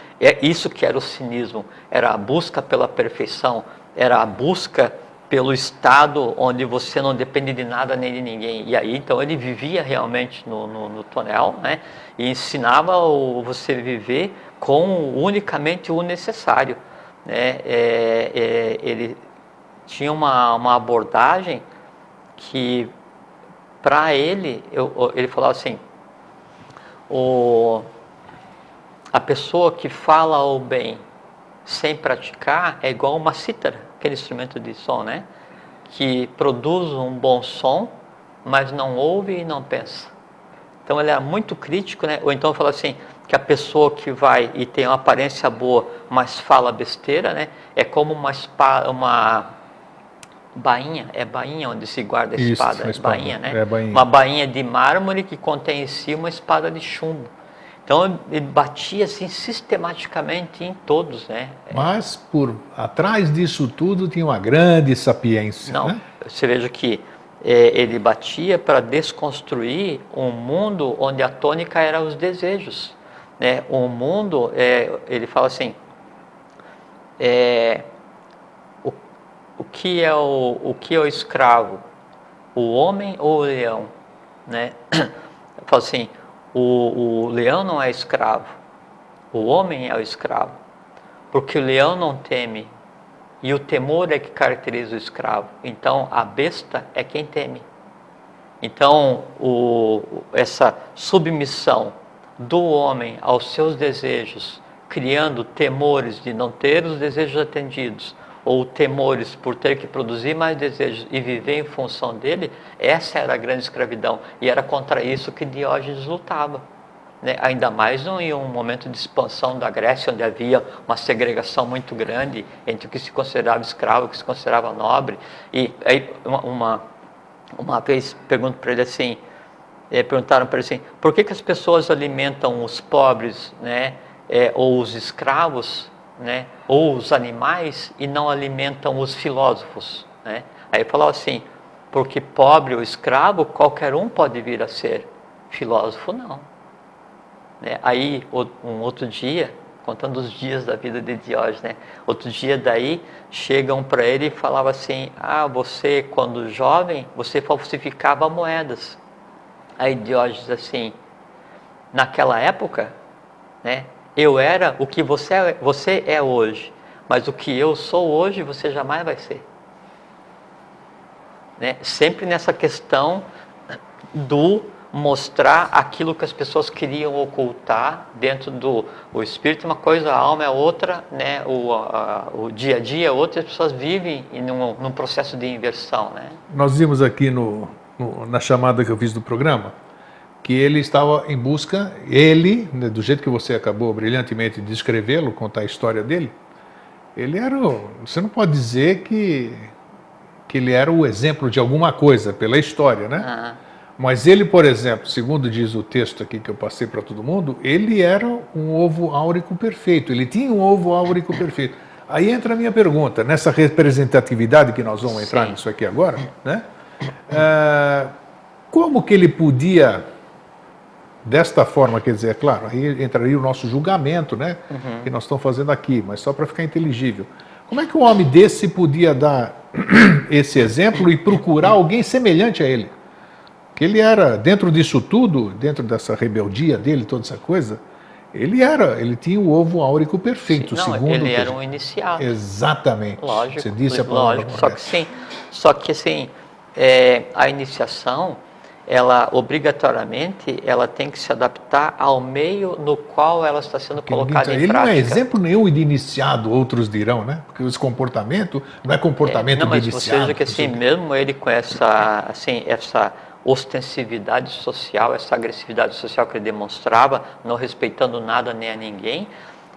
isso que era o cinismo, era a busca pela perfeição, era a busca pelo estado onde você não depende de nada nem de ninguém. E aí então ele vivia realmente no tonel, né? E ensinava você viver com unicamente o necessário, né? Ele tinha uma abordagem que, para ele falava assim: a pessoa que fala o bem sem praticar é igual uma cítara, aquele instrumento de som, né? Que produz um bom som, mas não ouve e não pensa. Então ele era muito crítico, né? Ou então fala assim, que a pessoa que vai e tem uma aparência boa, mas fala besteira, né? É como uma bainha, bainha onde se guarda a espada, bainha, né? Bainha. Uma bainha de mármore que contém em si uma espada de chumbo. Então ele batia assim sistematicamente em todos, né? Mas por atrás disso tudo tinha uma grande sapiência, Não, né? você veja que ele batia para desconstruir um mundo onde a tônica era os desejos, né? Um mundo, ele fala assim, o, o que é o que é o escravo? O homem ou o leão, né? Fala assim, o leão não é escravo, o homem é o escravo, porque o leão não teme e o temor é que caracteriza o escravo. Então a besta é quem teme. Então essa submissão do homem aos seus desejos, criando temores de não ter os desejos atendidos, ou temores por ter que produzir mais desejos e viver em função dele, essa era a grande escravidão. E era contra isso que Diógenes lutava, né? Ainda mais em um momento de expansão da Grécia, onde havia uma segregação muito grande entre o que se considerava escravo e o que se considerava nobre. E aí uma vez pergunto para ele assim, perguntaram para ele assim, por que as pessoas alimentam os pobres, né, ou os escravos, né, ou os animais, e não alimentam os filósofos, né? Aí ele falou assim, porque pobre ou escravo qualquer um pode vir a ser, filósofo não, né? Aí um outro dia, contando os dias da vida de Diógenes, né, outro dia daí chegam para ele e falavam assim, você quando jovem você falsificava moedas. Aí Diógenes assim, naquela época, né, eu era o que você é hoje, mas o que eu sou hoje você jamais vai ser, né? Sempre nessa questão do mostrar aquilo que as pessoas queriam ocultar dentro do espírito, uma coisa, a alma é outra, né? O dia a dia é outra, as pessoas vivem num processo de inversão, né? Nós vimos aqui na chamada que eu fiz do programa, que ele estava em busca, né, do jeito que você acabou brilhantemente de descrevê-lo, contar a história dele, ele era, você não pode dizer que ele era o exemplo de alguma coisa pela história, né? Mas ele, por exemplo, segundo diz o texto aqui que eu passei para todo mundo, ele era um ovo áurico perfeito, ele tinha um ovo áurico perfeito. Aí entra a minha pergunta, nessa representatividade que nós vamos entrar nisso aqui agora, né? Como que ele podia, desta forma, quer dizer, é claro, aí entraria o nosso julgamento, né? Que nós estamos fazendo aqui, mas só para ficar inteligível. Como é que um homem desse podia dar esse exemplo e procurar alguém semelhante a ele? Que ele era, dentro disso tudo, dentro dessa rebeldia dele, toda essa coisa, ele tinha o ovo áurico perfeito, Sim, não, segundo ele era um iniciado. Exatamente. Lógico, você disse a palavra lógico, só que assim, a iniciação, ela obrigatoriamente, ela tem que se adaptar ao meio no qual ela está sendo colocada em prática. Ele não é exemplo nenhum de iniciado, outros dirão, né? Porque esse comportamento não é comportamento de iniciado. Mas você veja que assim, mesmo ele com essa ostensividade social, essa agressividade social que ele demonstrava, não respeitando nada nem a ninguém,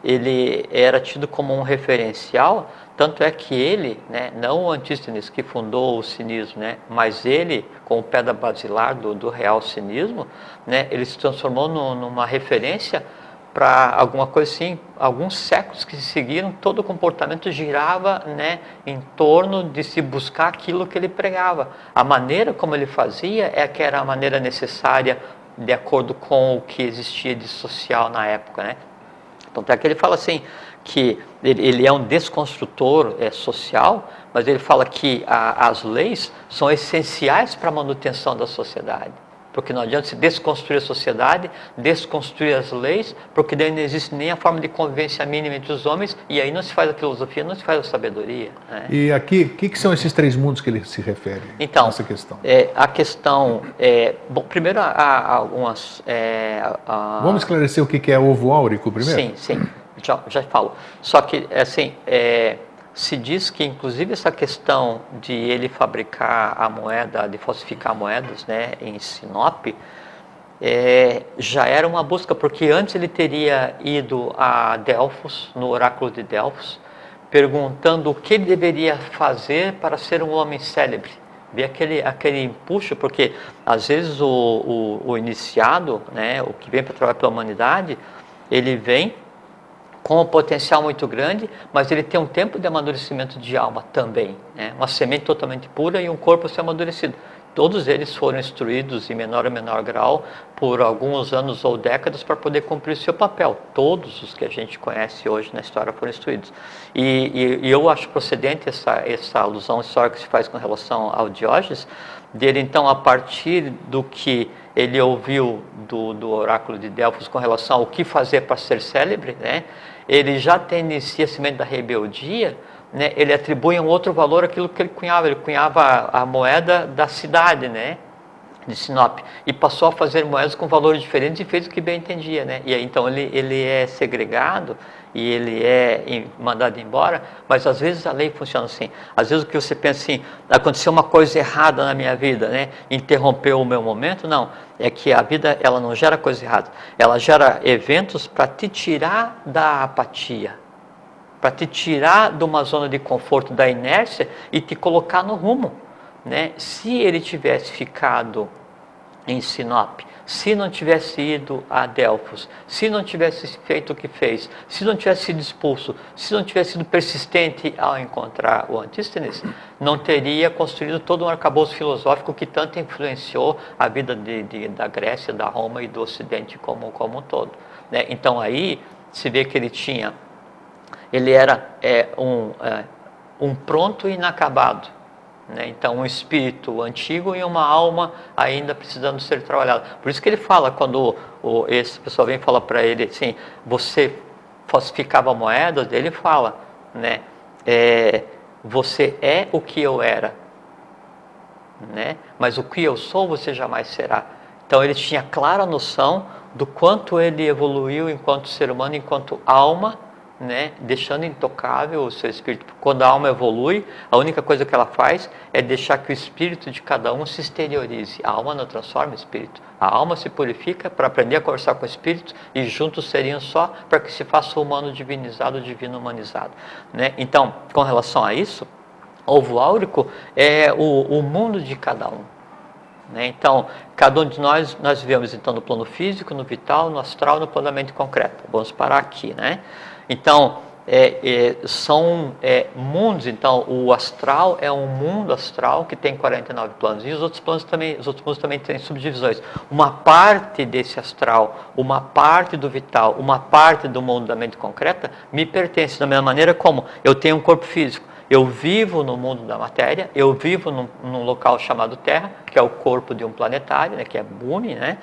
ele era tido como um referencial, tanto é que ele, né, não o Antístenes que fundou o cinismo, né, mas ele, com o pedra basilar do real cinismo, né, ele se transformou numa referência para alguma coisa assim. Alguns séculos que se seguiram, todo o comportamento girava, né, em torno de se buscar aquilo que ele pregava. A maneira como ele fazia que era a maneira necessária de acordo com o que existia de social na época, né? Então, até que ele fala assim, que ele é um desconstrutor social, mas ele fala que as leis são essenciais para a manutenção da sociedade. Porque não adianta se desconstruir a sociedade, desconstruir as leis, porque daí não existe nem a forma de convivência mínima entre os homens, e aí não se faz a filosofia, não se faz a sabedoria, né? E aqui, o que são esses três mundos que ele se refere? Então, nessa questão? A questão... bom, primeiro há algumas... Vamos esclarecer o que é ovo áurico primeiro? Sim, já falo. Só que, assim, se diz que, inclusive, essa questão de ele fabricar a moeda, de falsificar moedas, né, em Sinop, já era uma busca, porque antes ele teria ido a Delfos, no oráculo de Delfos, perguntando o que ele deveria fazer para ser um homem célebre, ver aquele empuxo, porque às vezes o iniciado, né, o que vem para trabalhar pela humanidade, ele vem com um potencial muito grande, mas ele tem um tempo de amadurecimento de alma também, né? Uma semente totalmente pura e um corpo sem amadurecido. Todos eles foram instruídos em menor ou menor grau por alguns anos ou décadas para poder cumprir o seu papel. Todos os que a gente conhece hoje na história foram instruídos. E eu acho procedente essa alusão histórica que se faz com relação ao Diógenes, dele então, a partir do que ele ouviu do oráculo de Delfos com relação ao que fazer para ser célebre, né? Ele já inicia a semente da rebeldia, né? Ele atribui um outro valor àquilo que ele cunhava a moeda da cidade, né? De Sinop, e passou a fazer moedas com valores diferentes e fez o que bem entendia, né? E aí então ele é segregado e ele é mandado embora, mas às vezes a lei funciona assim. Às vezes o que você pensa assim, aconteceu uma coisa errada na minha vida, né? Interrompeu o meu momento, não. É que a vida, ela não gera coisa errada, ela gera eventos para te tirar da apatia, para te tirar de uma zona de conforto, da inércia e te colocar no rumo, né? Se ele tivesse ficado em Sinop, se não tivesse ido a Delfos, se não tivesse feito o que fez, se não tivesse sido expulso, se não tivesse sido persistente ao encontrar o Antístenes, não teria construído todo um arcabouço filosófico que tanto influenciou a vida da Grécia, da Roma e do Ocidente como um todo, né? Então aí se vê que ele era um pronto e inacabado, né? Então um espírito antigo e uma alma ainda precisando ser trabalhada. Por isso que ele fala, quando esse pessoal vem falar para ele assim, você falsificava moedas, ele fala, né? Você é o que eu era, né? Mas o que eu sou você jamais será. Então ele tinha clara noção do quanto ele evoluiu enquanto ser humano, enquanto alma, né? Deixando intocável o seu espírito. Quando a alma evolui, a única coisa que ela faz é deixar que o espírito de cada um se exteriorize. A alma não transforma o espírito. A alma se purifica para aprender a conversar com o espírito e juntos seriam só para que se faça o humano divinizado, o divino humanizado, né? Então, com relação a isso, o ovo áurico é o mundo de cada um, né? Então, cada um de nós vivemos então no plano físico, no vital, no astral, no plano da mente concreta. Vamos parar aqui, né? Então, são mundos. Então, o astral é um mundo astral que tem 49 planos. E os outros mundos também têm subdivisões. Uma parte desse astral, uma parte do vital, uma parte do mundo da mente concreta me pertence da mesma maneira como eu tenho um corpo físico. Eu vivo no mundo da matéria, eu vivo num local chamado Terra, que é o corpo de um planetário, né, que é Bumi, né?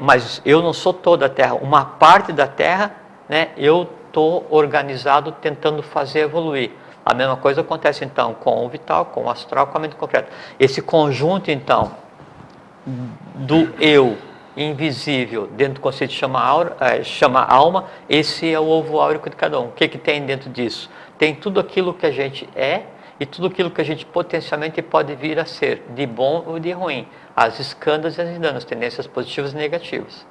Mas eu não sou toda a Terra. Uma parte da Terra, né, eu estou organizado tentando fazer evoluir. A mesma coisa acontece então com o vital, com o astral, com a mente concreta. Esse conjunto então do eu invisível dentro do conceito chama alma, esse é o ovo áurico de cada um. O que tem dentro disso? Tem tudo aquilo que a gente é e tudo aquilo que a gente potencialmente pode vir a ser, de bom ou de ruim, as escandas e as endanas, tendências positivas e negativas.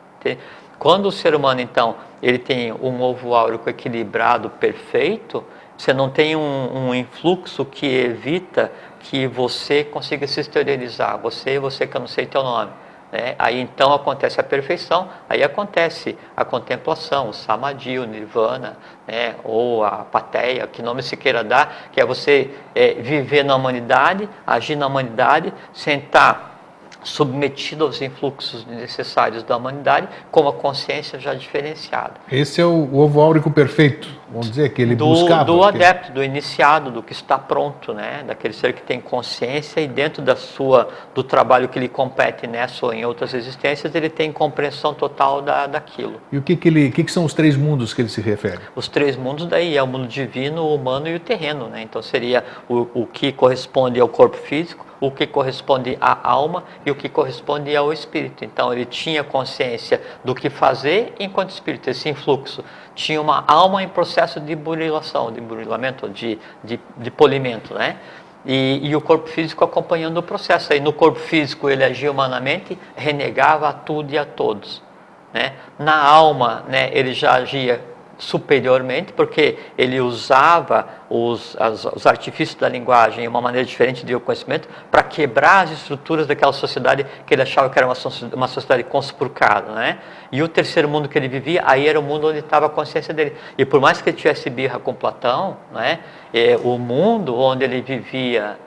Quando o ser humano, então, ele tem um ovo áurico equilibrado, perfeito, você não tem um influxo que evita que você consiga se exteriorizar. Você que eu não sei teu nome, né? Aí então acontece a perfeição, aí acontece a contemplação, o samadhi, o nirvana, né? Ou a pateia, que nome se queira dar, que é você viver na humanidade, agir na humanidade, sem estar submetido aos influxos necessários da humanidade, com a consciência já diferenciada. Esse é o ovo áurico perfeito, vamos dizer, que ele buscava. Do adepto, do iniciado, do que está pronto, né? Daquele ser que tem consciência e dentro do trabalho que lhe compete nessa ou em outras existências, ele tem compreensão total daquilo. E o que são os três mundos que ele se refere? Os três mundos daí é o mundo divino, o humano e o terreno, né? Então seria o que corresponde ao corpo físico, o que corresponde à alma e o que corresponde ao espírito. Então ele tinha consciência do que fazer enquanto espírito, esse influxo. Tinha uma alma em processo de burilamento, de polimento, né? E o corpo físico acompanhando o processo. Aí no corpo físico ele agia humanamente, renegava a tudo e a todos, né? Na alma, né, ele já agia superiormente, porque ele usava os artifícios da linguagem e uma maneira diferente de ver o conhecimento para quebrar as estruturas daquela sociedade que ele achava que era uma sociedade conspurcada, né? E o terceiro mundo que ele vivia, aí era o mundo onde estava a consciência dele. E por mais que ele tivesse birra com Platão, né, o mundo onde ele vivia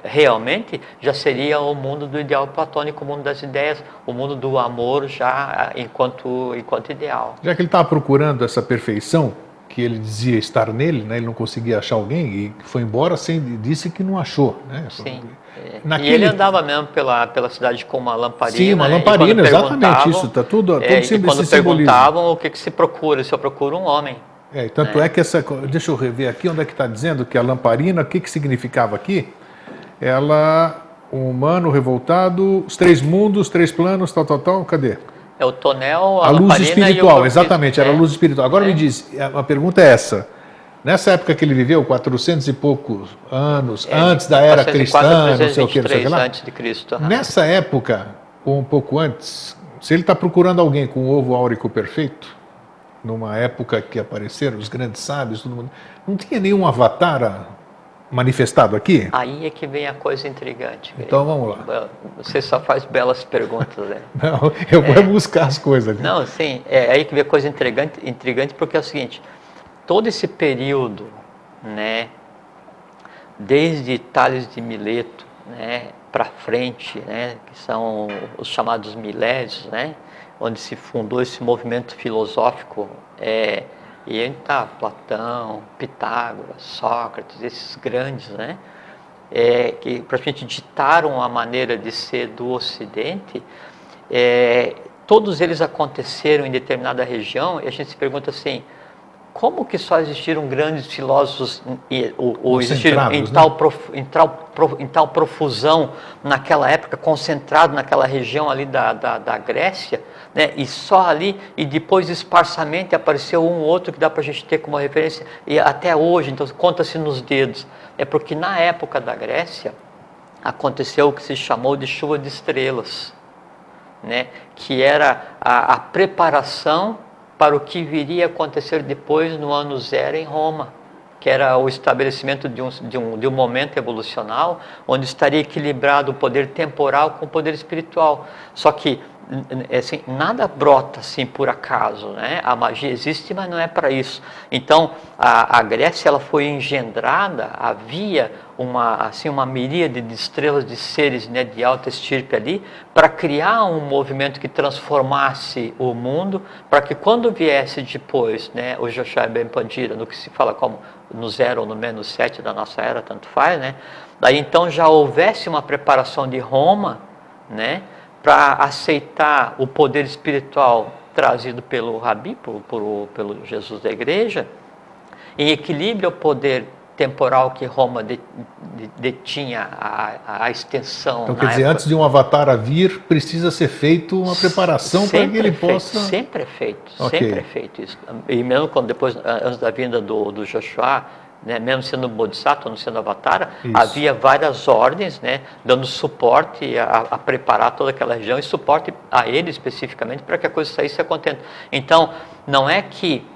realmente já seria o mundo do ideal platônico, o mundo das ideias, o mundo do amor já enquanto ideal. Já que ele estava procurando essa perfeição que ele dizia estar nele, né, ele não conseguia achar alguém e foi embora sem disse que não achou, né? Sim. Naquele... E ele andava mesmo pela cidade com uma lamparina. Sim, uma lamparina, exatamente isso, está tudo e quando perguntavam o que se procura, se eu procuro um homem. Tanto é que essa, deixa eu rever aqui onde é que está dizendo que a lamparina, o que significava aqui? Ela, um humano revoltado, os três mundos, três planos, tal, cadê? É o tonel, a luz espiritual, exatamente, era a luz espiritual. Agora me diz, a pergunta é essa. Nessa época que ele viveu, 400 e poucos anos, antes da era cristã, não sei o que lá. Antes de Cristo. Nessa época, ou um pouco antes, se ele está procurando alguém com o ovo áurico perfeito, numa época que apareceram os grandes sábios, todo mundo, não tinha nenhum avatar manifestado aqui? Aí é que vem a coisa intrigante. Então vamos lá. Você só faz belas perguntas, né? Não, eu vou buscar as coisas. Não, sim, é aí que vem a coisa intrigante porque é o seguinte, todo esse período, né, desde Tales de Mileto, né, para frente, né, que são os chamados milésios, né, onde se fundou esse movimento filosófico, e entra Platão, Pitágoras, Sócrates, esses grandes, né, que praticamente ditaram a maneira de ser do Ocidente. Todos eles aconteceram em determinada região e a gente se pergunta assim, como que só existiram grandes filósofos ou existiram em tal profusão naquela época, concentrado naquela região ali da Grécia, né? E só ali, e depois esparsamente apareceu um ou outro que dá para a gente ter como referência, e até hoje, então conta-se nos dedos. É porque na época da Grécia aconteceu o que se chamou de chuva de estrelas, né? Que era a preparação para o que viria a acontecer depois no ano zero em Roma, que era o estabelecimento de um momento evolucional onde estaria equilibrado o poder temporal com o poder espiritual. Só que assim, nada brota assim por acaso, né? A magia existe, mas não é para isso. Então, a Grécia ela foi engendrada, havia uma miríade de estrelas de seres, né, de alta estirpe ali, para criar um movimento que transformasse o mundo, para que quando viesse depois, né, o Joshua Ben Pandira, no que se fala como no 0 ou no menos 7 da nossa era, tanto faz, né? Daí então já houvesse uma preparação de Roma, né, para aceitar o poder espiritual trazido pelo Rabi, pelo Jesus da igreja, em equilíbrio ao poder temporal que Roma detinha a extensão. Então, quer dizer, antes de um avatar vir, precisa ser feito uma preparação para que ele possa... Sempre é feito isso. E mesmo quando depois, antes da vinda do Joshua, né, mesmo sendo Bodhisattva, não sendo Avatar, havia várias ordens, né, dando suporte a preparar toda aquela região e suporte a ele especificamente para que a coisa saísse a contento. Então, não é que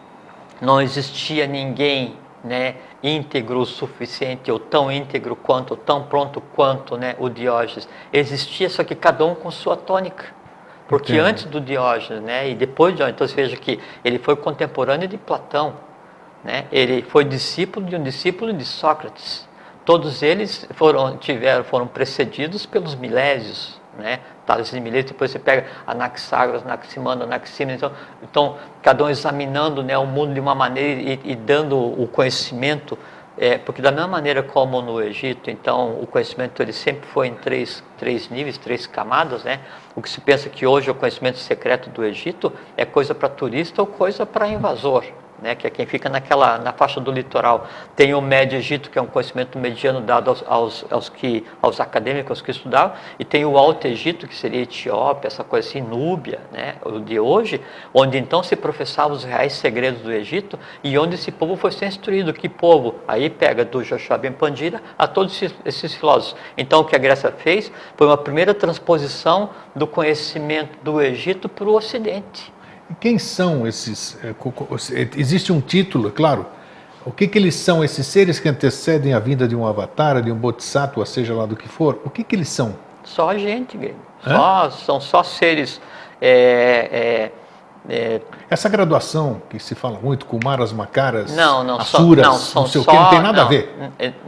não existia ninguém, né, íntegro o suficiente, ou tão íntegro quanto, ou tão pronto quanto, né, o Diógenes. Existia, só que cada um com sua tônica. Porque antes do Diógenes, né, e depois de Diógenes, então você veja que ele foi contemporâneo de Platão, né? Ele foi discípulo de Sócrates. Todos eles foram precedidos pelos milésios, né? Tales de Mileto, depois você pega Anaxágoras, Anaximandro, Anaxímenes, então cada um examinando, né, o mundo de uma maneira e dando o conhecimento, porque da mesma maneira como no Egito, então o conhecimento ele sempre foi em três níveis, 3 camadas, né? O que se pensa que hoje o conhecimento secreto do Egito é coisa para turista ou coisa para invasor, né, que é quem fica na faixa do litoral. Tem o Médio Egito, que é um conhecimento mediano dado aos acadêmicos que estudavam, e tem o Alto Egito, que seria Etiópia, essa coisa assim, Núbia, né, o de hoje, onde então se professavam os reais segredos do Egito, e onde esse povo foi ser instruído. Que povo? Aí pega do Joshua Ben Pandira a todos esses filósofos. Então o que a Grécia fez foi uma primeira transposição do conhecimento do Egito para o Ocidente. Quem são esses? Existe um título, claro, O que eles são, esses seres que antecedem a vinda de um avatar, de um bodhisattva, seja lá do que for? O que eles são? Só a gente, Greg. Hã? São só seres... Essa graduação que se fala muito, Kumaras, Makaras, Não, Asuras, são não sei só, o que, não tem nada a ver.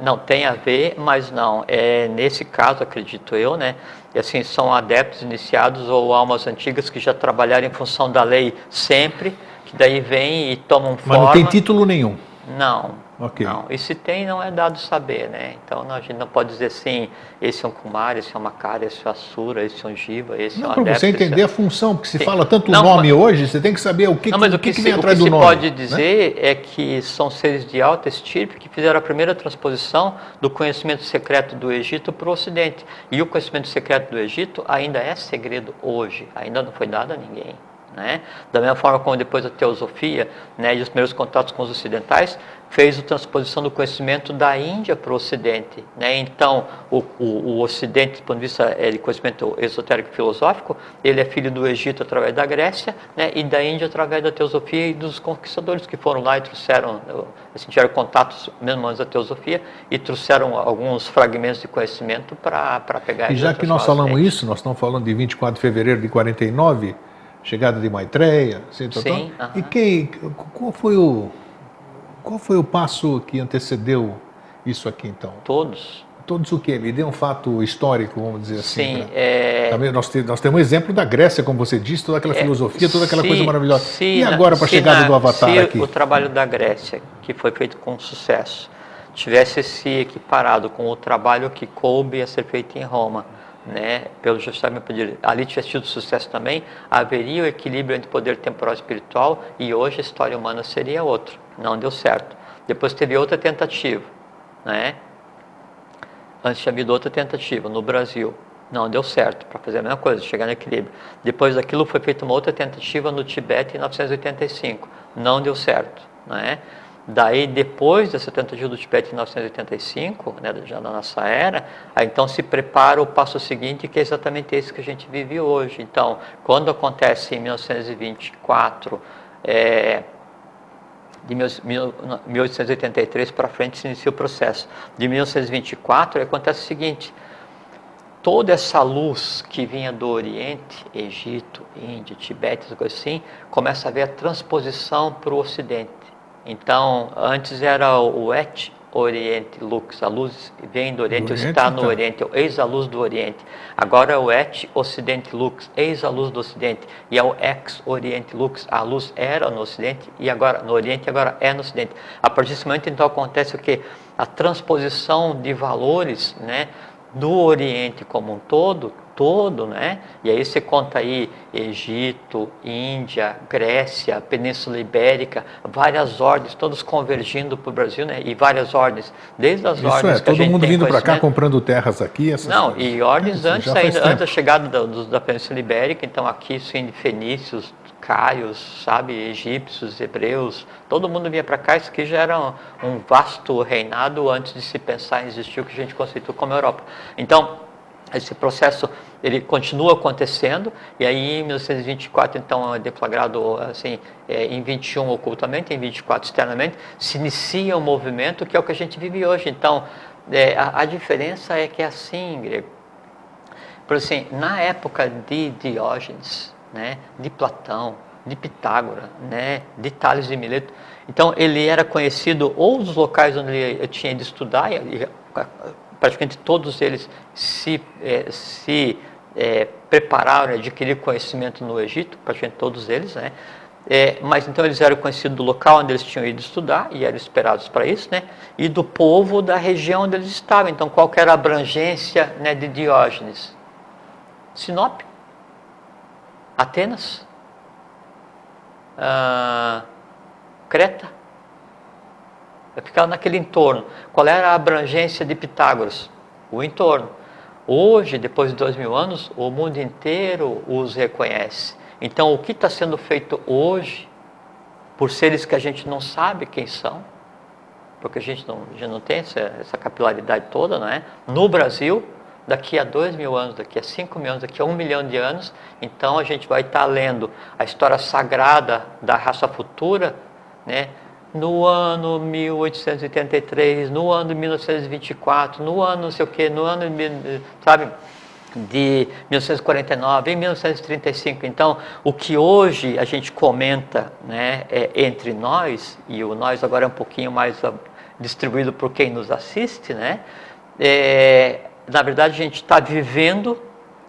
Não, tem a ver, mas não. Nesse caso, acredito eu, né? E assim, são adeptos iniciados ou almas antigas que já trabalharam em função da lei sempre, que daí vêm e tomam forma. Mas não tem título nenhum. Não. Ok. Não, e se tem, não é dado saber, né? Então a gente não pode dizer assim, esse é um Kumara, esse é um Makara, esse é um Asura, esse é um Jiva, esse é um Não, para adepto. você entender a função, porque se Sim. fala tanto Não, nome hoje, você tem que saber o que, não, mas que vem atrás do nome. O que se pode né? dizer é que são seres de alta estirpe que fizeram a primeira transposição do conhecimento secreto do Egito para o Ocidente. E o conhecimento secreto do Egito ainda é segredo hoje, ainda não foi dado a ninguém. Né? Da mesma forma como depois a teosofia, né, e os primeiros contatos com os ocidentais fez a transposição do conhecimento da Índia para o Ocidente, né? Então o Ocidente, do ponto de vista de conhecimento esotérico e filosófico, ele é filho do Egito através da Grécia, né, e da Índia através da teosofia e dos conquistadores que foram lá e trouxeram, assim, tiveram contatos mesmo antes da teosofia e trouxeram alguns fragmentos de conhecimento para pegar. E já que nós falamos isso, nós estamos falando de 24 de fevereiro de 49, chegada de Maitreya, Sim, e qual foi o passo que antecedeu isso aqui, então? Todos. Todos o quê? Me dê um fato histórico, vamos dizer assim. Sim, Também nós temos um exemplo da Grécia, como você disse, toda aquela filosofia, toda aquela coisa maravilhosa. E agora, para a chegada do Avatar aqui? Se o trabalho da Grécia, que foi feito com sucesso, tivesse se equiparado com o trabalho que coube a ser feito em Roma, né, pelo justamente pedir, ali tivesse tido sucesso também, haveria o equilíbrio entre poder temporal e espiritual, e hoje a história humana seria outra. Não deu certo. Depois teve outra tentativa, né? Antes tinha havido outra tentativa no Brasil, não deu certo, para fazer a mesma coisa, chegar no equilíbrio. Depois daquilo foi feita uma outra tentativa no Tibete em 1985, não deu certo, né? Daí, depois dessa tentativa do Tibete em 1985, né, já na nossa era, aí então se prepara o passo seguinte, que é exatamente esse que a gente vive hoje. Então, quando acontece em 1924, de 1883 para frente se inicia o processo. De 1924 acontece o seguinte: toda essa luz que vinha do Oriente, Egito, Índia, Tibete, essas coisas assim, começa a ver a transposição para o Ocidente. Então, antes era o Et Oriente Lux, a luz vem do Oriente, está no Oriente, eis a luz do Oriente. Agora é o Et Ocidente Lux, eis a luz do Ocidente. E é o Ex Oriente Lux, a luz era no Ocidente e agora no Oriente, agora é no Ocidente. A partir desse momento, então, acontece o quê? A transposição de valores, né, do Oriente como um todo, né? E aí você conta aí Egito, Índia, Grécia, Península Ibérica, várias ordens, todos convergindo para o Brasil, né? E várias ordens, desde as ordens que a gente tem todo mundo vindo para cá, comprando terras aqui, essas Não, coisas. E ordens antes da chegada da Península Ibérica, então aqui sim, fenícios, caios, sabe, egípcios, hebreus, todo mundo vinha para cá. Isso aqui já era um vasto reinado antes de se pensar em existir o que a gente conceitua como Europa. Então, esse processo ele continua acontecendo, e aí em 1924 então é deflagrado assim, em 21 ocultamente, em 24 externamente, se inicia um movimento que é o que a gente vive hoje. Então, a diferença é que é assim, Grego, por assim, na época de Diógenes, né, de Platão, de Pitágoras, né, de Tales de Mileto, então ele era conhecido, ou os locais onde ele tinha de estudar, e praticamente todos eles se prepararam, adquiriram conhecimento no Egito, praticamente todos eles, né? Mas então eles eram conhecidos do local onde eles tinham ido estudar e eram esperados para isso, né? E do povo da região onde eles estavam. Então, qual que era a abrangência, né, de Diógenes? Sinop, Atenas, Creta. Ficava naquele entorno. Qual era a abrangência de Pitágoras? O entorno. Hoje, depois de 2000 anos, o mundo inteiro os reconhece. Então, o que está sendo feito hoje, por seres que a gente não sabe quem são, porque a gente não tem essa capilaridade toda, não é? No Brasil, daqui a 2000 anos, daqui a 5 mil anos, daqui a 1 milhão de anos, então a gente vai estar lendo a história sagrada da raça futura, né? no ano 1883, no ano 1924, no ano não sei o quê, no ano, sabe, de 1949, em 1935. Então, o que hoje a gente comenta, né, entre nós, e o nós agora é um pouquinho mais distribuído por quem nos assiste, né, na verdade a gente está vivendo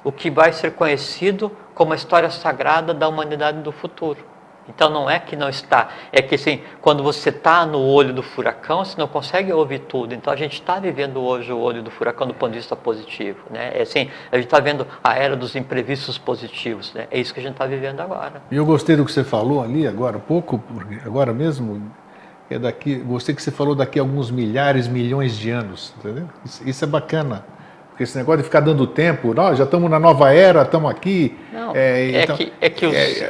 o que vai ser conhecido como a história sagrada da humanidade do futuro. Então não é que não está, é que assim, quando você está no olho do furacão, você não consegue ouvir tudo. Então a gente está vivendo hoje o olho do furacão do ponto de vista positivo, né? É assim, a gente está vendo a era dos imprevistos positivos, né? É isso que a gente está vivendo agora. E eu gostei do que você falou ali agora há pouco, porque agora mesmo, gostei que você falou daqui a alguns milhares, milhões de anos, entendeu? Isso é bacana. Porque esse negócio de ficar dando tempo, nós já estamos na nova era, estamos aqui. Não,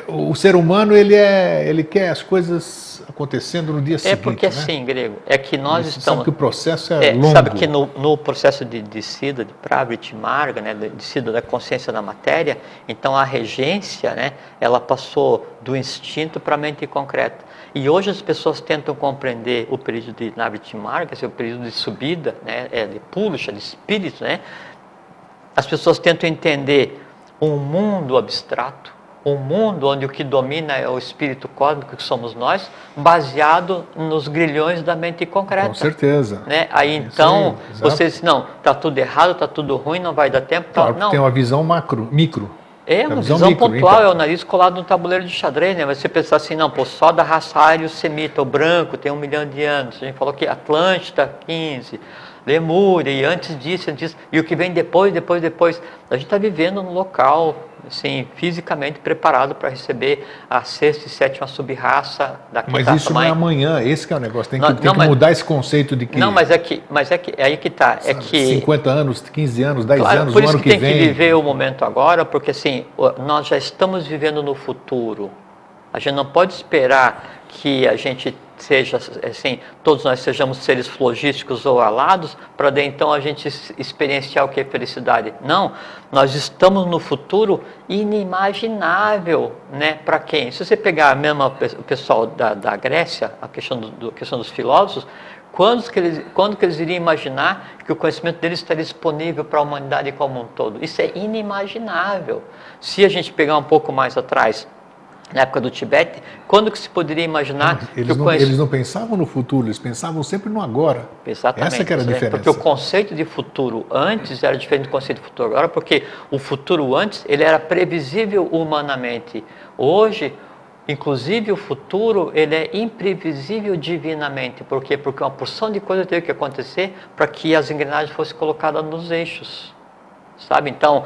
o ser humano ele quer as coisas acontecendo no dia seguinte. É porque assim, Grego, é que nós estamos. Sabe que o processo é longo. Sabe que no processo de descida de Pravrit Marga, né, de descida da consciência da matéria, então a regência, né, ela passou do instinto para a mente concreta. E hoje as pessoas tentam compreender o período de Navrit Marga, esse é o período de subida, né, de Purusha, de espírito, né? As pessoas tentam entender um mundo abstrato, um mundo onde o que domina é o espírito cósmico, que somos nós, baseado nos grilhões da mente concreta. Com certeza. Né? Aí então, você diz, não, está tudo errado, está tudo ruim, não vai dar tempo. Claro, não. Tem uma visão micro. É uma visão pontual, então. É o nariz colado no tabuleiro de xadrez, né? Mas você pensar assim, não, pô, só da raça ário-semita, o branco tem 1 milhão de anos. A gente falou que Atlântida, 15, Lemúria, e antes disso, e o que vem depois. A gente está vivendo num local, assim, fisicamente preparado para receber a 6ª e 7ª sub-raça da quinta. Mas isso não é amanhã, esse que é o negócio, tem que mudar esse conceito de que... Não, mas é que aí que está. É que 50 anos, 15 anos, 10 anos, por isso o ano que que vem... tem que viver o momento agora, porque assim, nós já estamos vivendo no futuro. A gente não pode esperar que a gente seja, assim, todos nós sejamos seres flogísticos ou alados, para daí então a gente experienciar o que é felicidade. Não, nós estamos no futuro inimaginável, né? Para quem? Se você pegar mesmo o pessoal da Grécia, a questão dos filósofos, quando que eles iriam imaginar que o conhecimento deles estaria disponível para a humanidade como um todo? Isso é inimaginável. Se a gente pegar um pouco mais atrás, na época do Tibete, quando que se poderia imaginar eles não pensavam no futuro, eles pensavam sempre no agora. Exatamente. Essa que era a diferença. Porque o conceito de futuro antes era diferente do conceito de futuro agora, porque o futuro antes ele era previsível humanamente. Hoje, inclusive o futuro ele é imprevisível divinamente. Por quê? Porque uma porção de coisa teve que acontecer para que as engrenagens fossem colocadas nos eixos. Sabe? Então,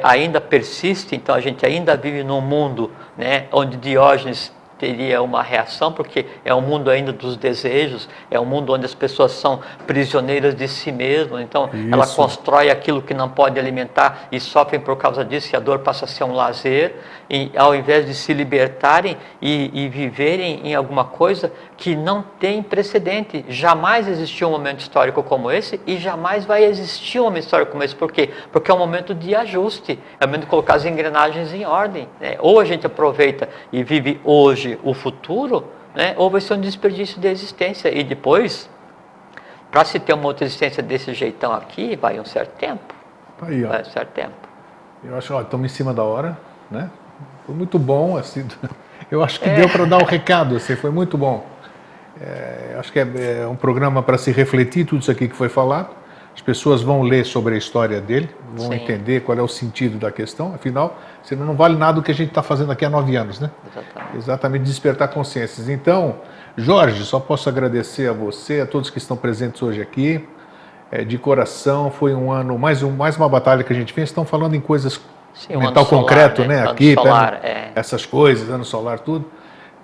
ainda persiste, então a gente ainda vive num mundo, né, onde Diógenes teria uma reação, porque é um mundo ainda dos desejos, é um mundo onde as pessoas são prisioneiras de si mesmas, então ela constrói aquilo que não pode alimentar e sofrem por causa disso, e a dor passa a ser um lazer, e ao invés de se libertarem e viverem em alguma coisa que não tem precedente. Jamais existiu um momento histórico como esse e jamais vai existir um momento histórico como esse. Por quê? Porque é um momento de ajuste, é o momento de colocar as engrenagens em ordem, né? Ou a gente aproveita e vive hoje o futuro, né? Ou vai ser um desperdício de existência. E depois, para se ter uma outra existência desse jeitão aqui, vai um certo tempo. Aí, ó. Vai um certo tempo. Eu acho, ó, estamos em cima da hora, né? Foi muito bom, assim. Eu acho que deu para dar o recado, assim, foi muito bom. Acho que é um programa para se refletir tudo isso aqui que foi falado. As pessoas vão ler sobre a história dele, vão entender qual é o sentido da questão. Afinal, senão não vale nada o que a gente está fazendo aqui há 9 anos, né? Exatamente, despertar consciências. Então, Jorge, só posso agradecer a você, a todos que estão presentes hoje aqui. De coração, foi um ano, mais uma batalha que a gente fez. Estão falando em coisas mental concreto, né? Aqui, solar, essas coisas, ano solar, tudo.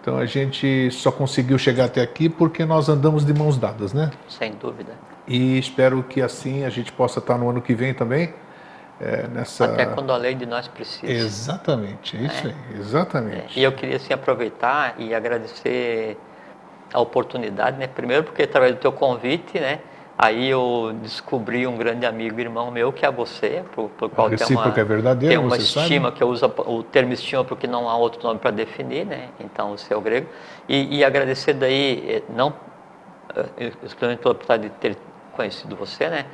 Então a gente só conseguiu chegar até aqui porque nós andamos de mãos dadas, né? Sem dúvida. E espero que assim a gente possa estar no ano que vem também. Até quando a lei de nós precisa. Exatamente, é isso aí, exatamente. E eu queria assim, aproveitar e agradecer a oportunidade, né? Primeiro porque através do teu convite, né? Aí eu descobri um grande amigo, irmão meu, que é você, por qual recíproca é verdadeira, tem uma você estima, sabe? que eu uso o termo estima porque não há outro nome para definir, né? Então, o seu grego. E agradecer daí, não exclusivamente pela oportunidade de ter conhecido você, né?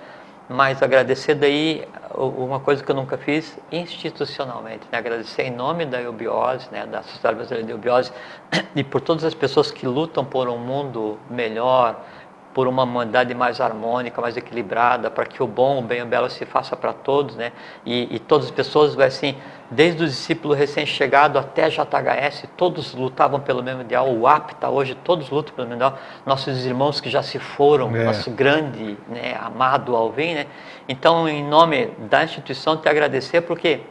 Mas agradecer daí uma coisa que eu nunca fiz institucionalmente, né? Agradecer em nome da eubiose, né? Da Sociedade Brasileira de Eubiose, e por todas as pessoas que lutam por um mundo melhor, por uma humanidade mais harmônica, mais equilibrada, para que o bom, o bem e o belo se faça para todos, né? E todas as pessoas, assim, desde o discípulo recém-chegado até JHS, todos lutavam pelo mesmo ideal. O APTA hoje, todos lutam pelo mesmo ideal. Nossos irmãos que já se foram, nosso grande, né, amado Alvin, né? Então, em nome da instituição, te agradecer, porque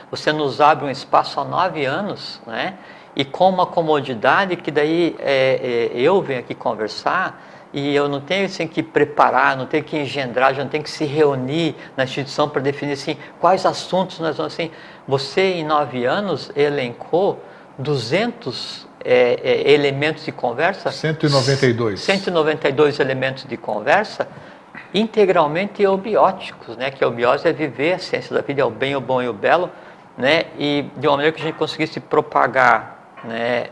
você nos abre um espaço há 9 anos, né? E com uma comodidade que daí eu venho aqui conversar e eu não tenho assim, que preparar, não tenho que engendrar, já não tenho que se reunir na instituição para definir assim, quais assuntos nós vamos assim. Você em 9 anos elencou 200 elementos de conversa, 192. 192 elementos de conversa integralmente eubióticos, né? Que a eubiose é viver a ciência da vida, é o bem, o bom e o belo, né? E de uma maneira que a gente conseguisse propagar, né,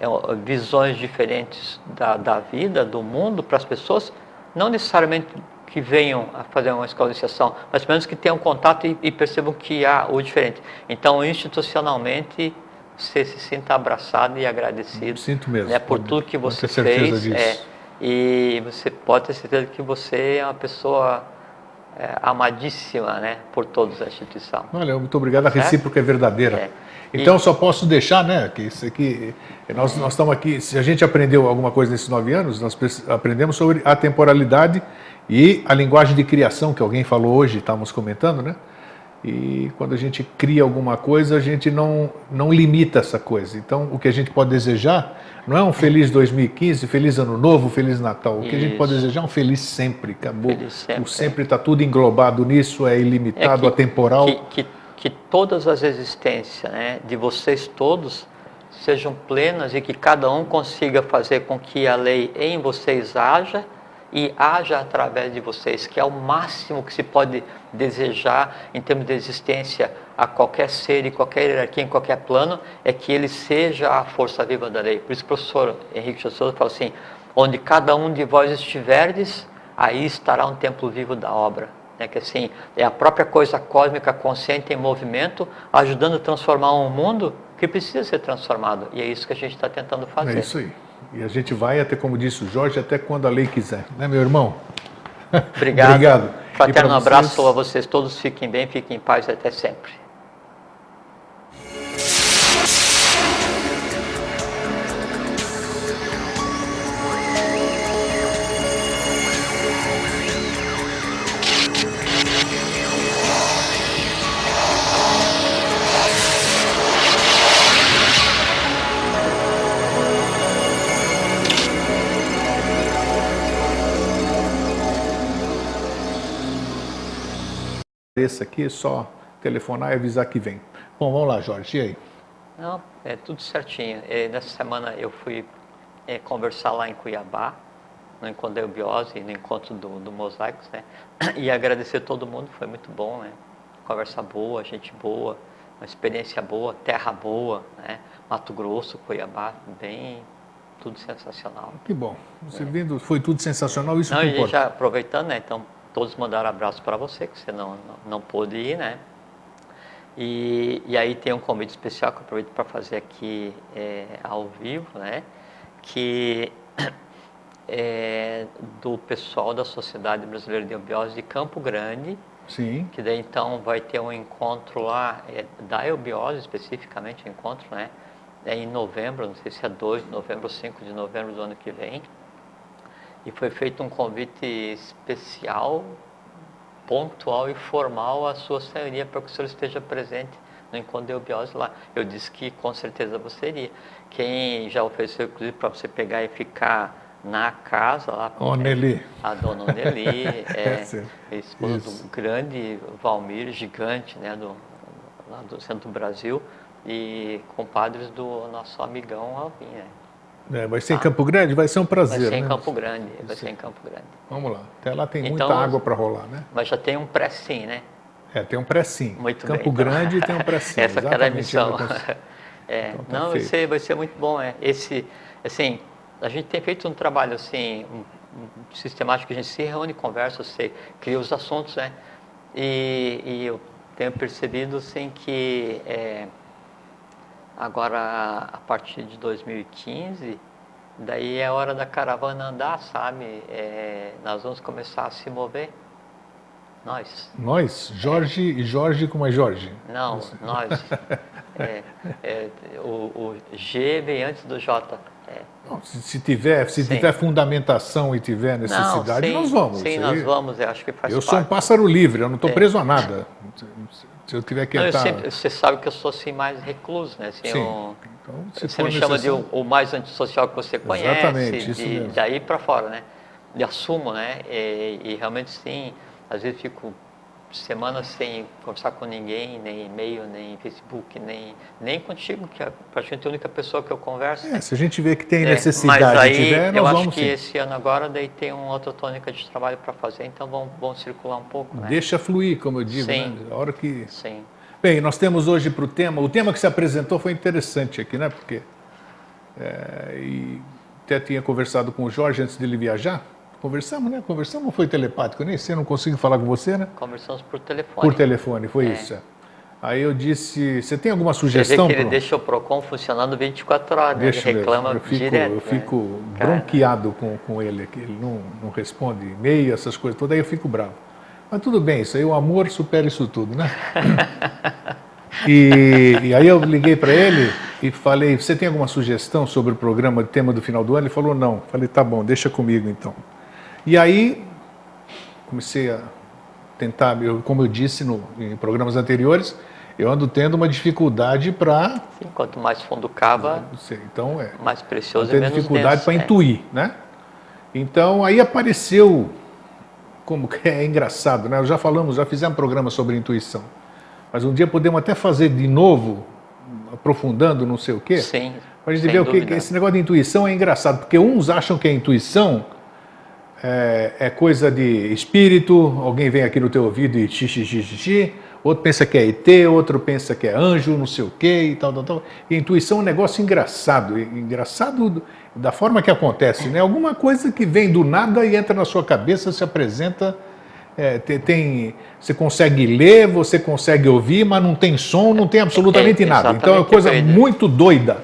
visões diferentes da vida, do mundo para as pessoas, não necessariamente que venham a fazer uma escola de iniciação, mas pelo menos que tenham contato e percebam que há o diferente. Então, institucionalmente, você se sinta abraçado e agradecido. Sinto mesmo. Né, por tudo que você fez. Disso. E você pode ter certeza que você é uma pessoa amadíssima, né, por todos da instituição. Olha, muito obrigado. A recíproca é verdadeira. É. Então, só posso deixar, né, que isso aqui, nós estamos aqui, se a gente aprendeu alguma coisa nesses 9 anos, nós aprendemos sobre a temporalidade e a linguagem de criação, que alguém falou hoje, estávamos comentando, né? E quando a gente cria alguma coisa, a gente não limita essa coisa. Então, o que a gente pode desejar não é um feliz 2015, feliz ano novo, feliz Natal. O que a gente pode desejar é um feliz sempre. Acabou. Feliz sempre, o sempre está tudo englobado nisso, é ilimitado, atemporal. Que todas as existências, né, de vocês todos sejam plenas e que cada um consiga fazer com que a lei em vocês haja e haja através de vocês, que é o máximo que se pode desejar em termos de existência a qualquer ser e qualquer hierarquia, em qualquer plano, é que ele seja a força viva da lei. Por isso o professor Henrique de Souza fala assim, onde cada um de vós estiverdes, aí estará um templo vivo da obra. É que assim, é a própria coisa cósmica consciente em movimento, ajudando a transformar um mundo que precisa ser transformado. E é isso que a gente está tentando fazer. É isso aí. E a gente vai até, como disse o Jorge, até quando a lei quiser. Né, meu irmão? Obrigado. Obrigado. Fraterno abraço a vocês todos. Fiquem bem, fiquem em paz até sempre. Esse aqui é só telefonar e avisar que vem. Bom, vamos lá, Jorge, e aí? Não, é tudo certinho. Nessa semana eu fui conversar lá em Cuiabá, no encontro da eubiose, no encontro do Mosaicos, né? E agradecer a todo mundo, foi muito bom, né? Conversa boa, gente boa, uma experiência boa, terra boa, né? Mato Grosso, Cuiabá, bem, tudo sensacional. Que bom. Você vindo, foi tudo sensacional, isso não, que importa. E já aproveitando, né? Então, todos mandaram abraço para você, que você não pôde ir, né? E aí tem um convite especial que eu aproveito para fazer aqui ao vivo, né? Que é do pessoal da Sociedade Brasileira de Eubiose de Campo Grande. Sim. Que daí então vai ter um encontro lá, da eubiose especificamente, um encontro, né? Em novembro, não sei se é 2 de novembro ou 5 de novembro do ano que vem. E foi feito um convite especial, pontual e formal à sua senhoria para que o senhor esteja presente no encontro de eubiose lá. Eu disse que com certeza você iria. Quem já ofereceu, inclusive, para você pegar e ficar na casa lá, Oneli. A dona Oneli, esposa do grande Valmir, gigante, né, lá do centro do Brasil, e compadres do nosso amigão Alvin, né? Vai ser em Campo Grande? Vai ser um prazer, Vai ser em né? Campo Grande, vai ser em Campo Grande. Vamos lá. Até lá tem Então, muita água para rolar, né? Mas já tem um pré-sim, né? Tem um pré-sim. Muito Campo bem, então. Grande tem um pré-sim. Essa que era a missão. Então, tá não, vai ser muito bom. Assim, a gente tem feito um trabalho assim, sistemático, a gente se reúne, conversa, você cria os assuntos, né? E eu tenho percebido assim que agora, a partir de 2015, daí é hora da caravana andar, sabe? Nós vamos começar a se mover. Nós? Jorge e Jorge como é Jorge? Não, nós. O G vem antes do J. Não, se tiver fundamentação e tiver necessidade, nós vamos. Sim, nós vamos, eu acho que faz parte. Eu sou um pássaro livre, eu não estou preso a nada. Se eu tiver que entrar... Você sabe que eu sou assim mais recluso, né? Assim, sim. Então, você me chama de o mais antissocial que você conhece. Exatamente, isso mesmo. Daí para fora, né? E assumo, né? E realmente sim, às vezes fico semanas sem conversar com ninguém, nem e-mail, nem Facebook, nem contigo, que é praticamente a única pessoa que eu converso. Se a gente vê que tem necessidade, mas aí, tiver, nós eu vamos acho que sim. esse ano agora daí tem uma outra tônica de trabalho para fazer, então vamos circular um pouco, né? Deixa fluir, como eu digo, sim. né? A hora que... Sim. Bem, nós temos hoje para o tema que se apresentou foi interessante aqui, né? Porque e até tinha conversado com o Jorge antes dele viajar. Conversamos, né? Conversamos, foi telepático, nem sei, não consigo falar com você, né? Conversamos por telefone. Por telefone, foi isso. Aí eu disse, você tem alguma sugestão? Você vê que ele deixa o PROCON funcionando 24 horas, né? Ele reclama direto. Eu fico bronqueado com ele, que ele não responde e-mail, essas coisas todas, aí eu fico bravo. Mas tudo bem, isso aí, o amor supera isso tudo, né? E aí eu liguei para ele e falei, você tem alguma sugestão sobre o programa de tema do final do ano? Ele falou, não. Falei, tá bom, deixa comigo então. E aí comecei a tentar, como eu disse em programas anteriores, eu ando tendo uma dificuldade para... Quanto mais fundo cava, então, mais precioso e menos denso. dificuldade para intuir, né? Então, aí apareceu, como que é engraçado, né? Já fizemos um programa sobre intuição, mas um dia podemos até fazer de novo, aprofundando não sei o quê. Sim, para a gente ver o que esse negócio de intuição é engraçado, porque uns acham que a intuição é coisa de espírito, alguém vem aqui no teu ouvido e xixi, outro pensa que é ET, outro pensa que é anjo, não sei o quê e tal. E a intuição é um negócio engraçado da forma que acontece, né? Alguma coisa que vem do nada e entra na sua cabeça, se apresenta, você consegue ler, você consegue ouvir, mas não tem som, não tem absolutamente nada. Então é uma coisa muito doida.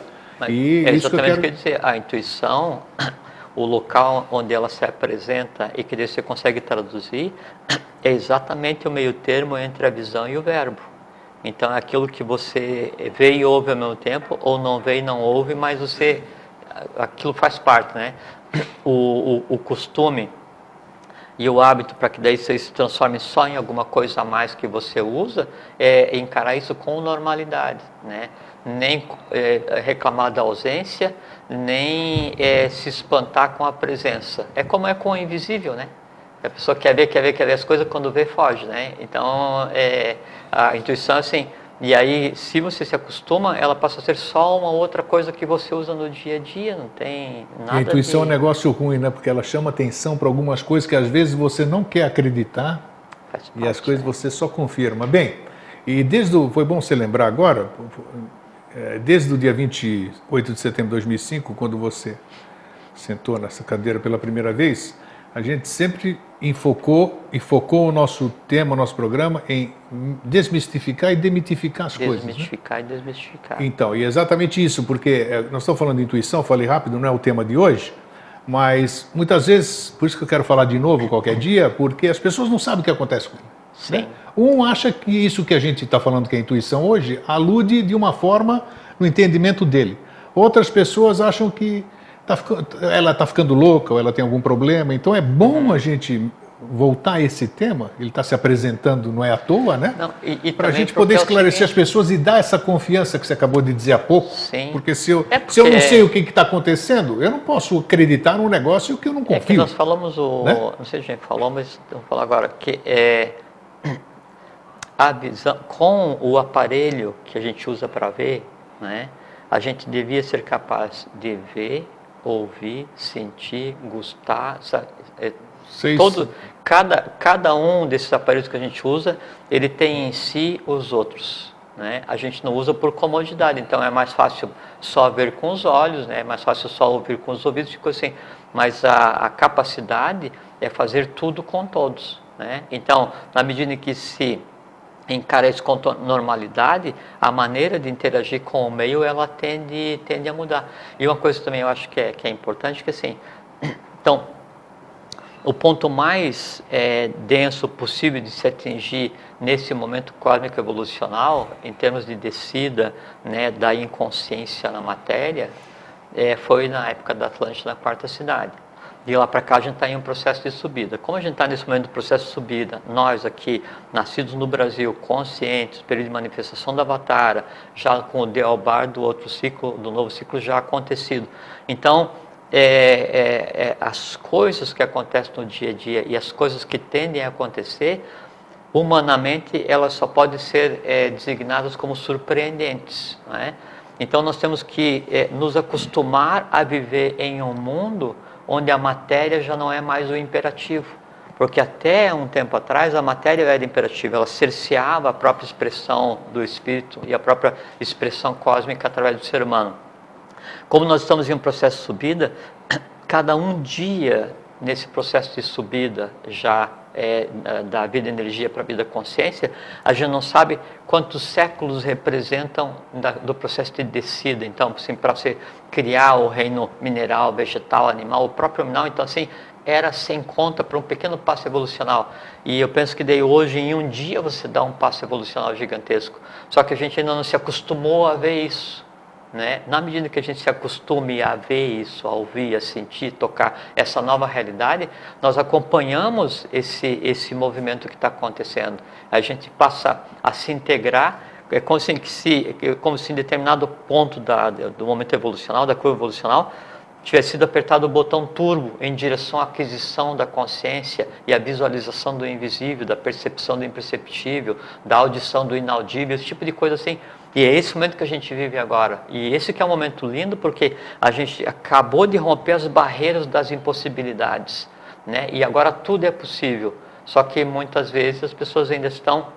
E isso que eu quero dizer, a intuição... O local onde ela se apresenta e que você consegue traduzir é exatamente o meio termo entre a visão e o verbo. Então é aquilo que você vê e ouve ao mesmo tempo, ou não vê e não ouve, mas aquilo faz parte, né? O costume e o hábito para que daí você se transforme só em alguma coisa a mais que você usa, é encarar isso com normalidade, né? Nem reclamar da ausência, nem se espantar com a presença. É como é com o invisível, né? A pessoa quer ver as coisas, quando vê, foge, né? Então, a intuição, assim, e aí, se você se acostuma, ela passa a ser só uma outra coisa que você usa no dia a dia, não tem nada. A intuição é um negócio ruim, né? Porque ela chama atenção para algumas coisas que às vezes você não quer acreditar e as coisas você só confirma. Bem, e foi bom você lembrar agora, desde o dia 28 de setembro de 2005, quando você sentou nessa cadeira pela primeira vez, a gente sempre focou o nosso tema, o nosso programa em desmistificar e demitificar as coisas. Desmistificar e desmistificar. Então, e é exatamente isso, porque nós estamos falando de intuição, falei rápido, não é o tema de hoje, mas muitas vezes, por isso que eu quero falar de novo qualquer dia, porque as pessoas não sabem o que acontece com ele. Sim. Né? Um acha que isso que a gente está falando que é intuição hoje, alude de uma forma no entendimento dele. Outras pessoas acham que ela está ficando louca ou ela tem algum problema. Então é bom a gente voltar a esse tema, ele está se apresentando, não é à toa, né? Para a gente poder esclarecer as pessoas e dar essa confiança que você acabou de dizer há pouco. Sim. Porque se eu não sei o que está acontecendo, eu não posso acreditar num negócio que eu não confio. Que nós falamos, né? Não sei se a gente falou, mas vamos falar agora, que a visão, com o aparelho que a gente usa para ver, né, a gente devia ser capaz de ver, ouvir, sentir, gostar, Seis. Cada um desses aparelhos que a gente usa, ele tem em si os outros, né? A gente não usa por comodidade, então é mais fácil só ver com os olhos, né? É mais fácil só ouvir com os ouvidos, tipo assim. Mas a capacidade é fazer tudo com todos, né? Então, na medida em que se encara isso com normalidade, a maneira de interagir com o meio, ela tende a mudar. E uma coisa também eu acho que é importante, que assim, então, o ponto mais denso possível de se atingir nesse momento cósmico evolucional, em termos de descida, né, da inconsciência na matéria, foi na época da Atlântida, na quarta cidade. De lá para cá a gente está em um processo de subida. Como a gente está nesse momento do processo de subida, nós aqui, nascidos no Brasil, conscientes, período de manifestação da Avatara, já com o Deobar do outro ciclo, do novo ciclo já acontecido. Então, as coisas que acontecem no dia a dia e as coisas que tendem a acontecer, humanamente, elas só podem ser designadas como surpreendentes, não é? Então, nós temos que nos acostumar a viver em um mundo onde a matéria já não é mais o imperativo. Porque até um tempo atrás a matéria era imperativa, ela cerceava a própria expressão do espírito e a própria expressão cósmica através do ser humano. Como nós estamos em um processo de subida, cada um dia nesse processo de subida já da vida energia para a vida consciência, a gente não sabe quantos séculos representam do processo de descida. Então, assim, para você criar o reino mineral, vegetal, animal, o próprio mineral, então assim, era sem conta para um pequeno passo evolucional. E eu penso que daí hoje, em um dia, você dá um passo evolucional gigantesco. Só que a gente ainda não se acostumou a ver isso, né? Na medida que a gente se acostume a ver isso, a ouvir, a sentir, tocar essa nova realidade, nós acompanhamos esse movimento que está acontecendo. A gente passa a se integrar, como se em determinado ponto do momento evolucional, da curva evolucional, tivesse sido apertado o botão turbo em direção à aquisição da consciência e à visualização do invisível, da percepção do imperceptível, da audição do inaudível, esse tipo de coisa assim. E é esse momento que a gente vive agora. E esse que é um momento lindo, porque a gente acabou de romper as barreiras das impossibilidades, né? E agora tudo é possível. Só que muitas vezes as pessoas ainda estão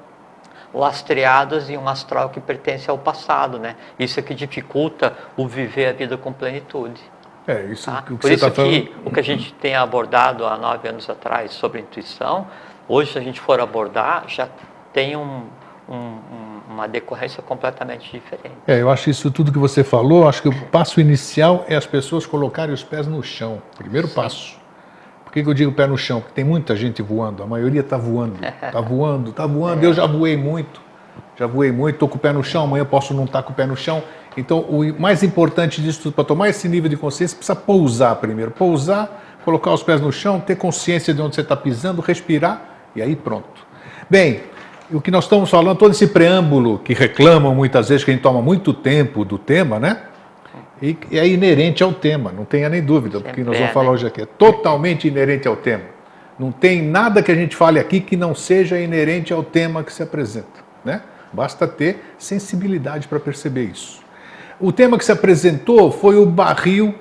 lastreadas em um astral que pertence ao passado, né? Isso é que dificulta o viver a vida com plenitude. Isso que Por você isso está falando. o que a gente tem abordado há 9 anos atrás sobre intuição, hoje se a gente for abordar, já tem uma decorrência completamente diferente. Eu acho isso tudo que você falou, acho que o passo inicial é as pessoas colocarem os pés no chão. Primeiro passo. Por que eu digo pé no chão? Porque tem muita gente voando, a maioria está voando. Está voando, está voando. Eu já voei muito, estou com o pé no chão, amanhã eu posso não estar com o pé no chão. Então, o mais importante disso tudo, para tomar esse nível de consciência, precisa pousar primeiro. Pousar, colocar os pés no chão, ter consciência de onde você está pisando, respirar, e aí pronto. Bem, o que nós estamos falando, todo esse preâmbulo que reclamam muitas vezes, que a gente toma muito tempo do tema, né? E é inerente ao tema, não tenha nem dúvida, porque nós vamos falar hoje aqui. É totalmente inerente ao tema. Não tem nada que a gente fale aqui que não seja inerente ao tema que se apresenta, né? Basta ter sensibilidade para perceber isso. O tema que se apresentou foi o barril,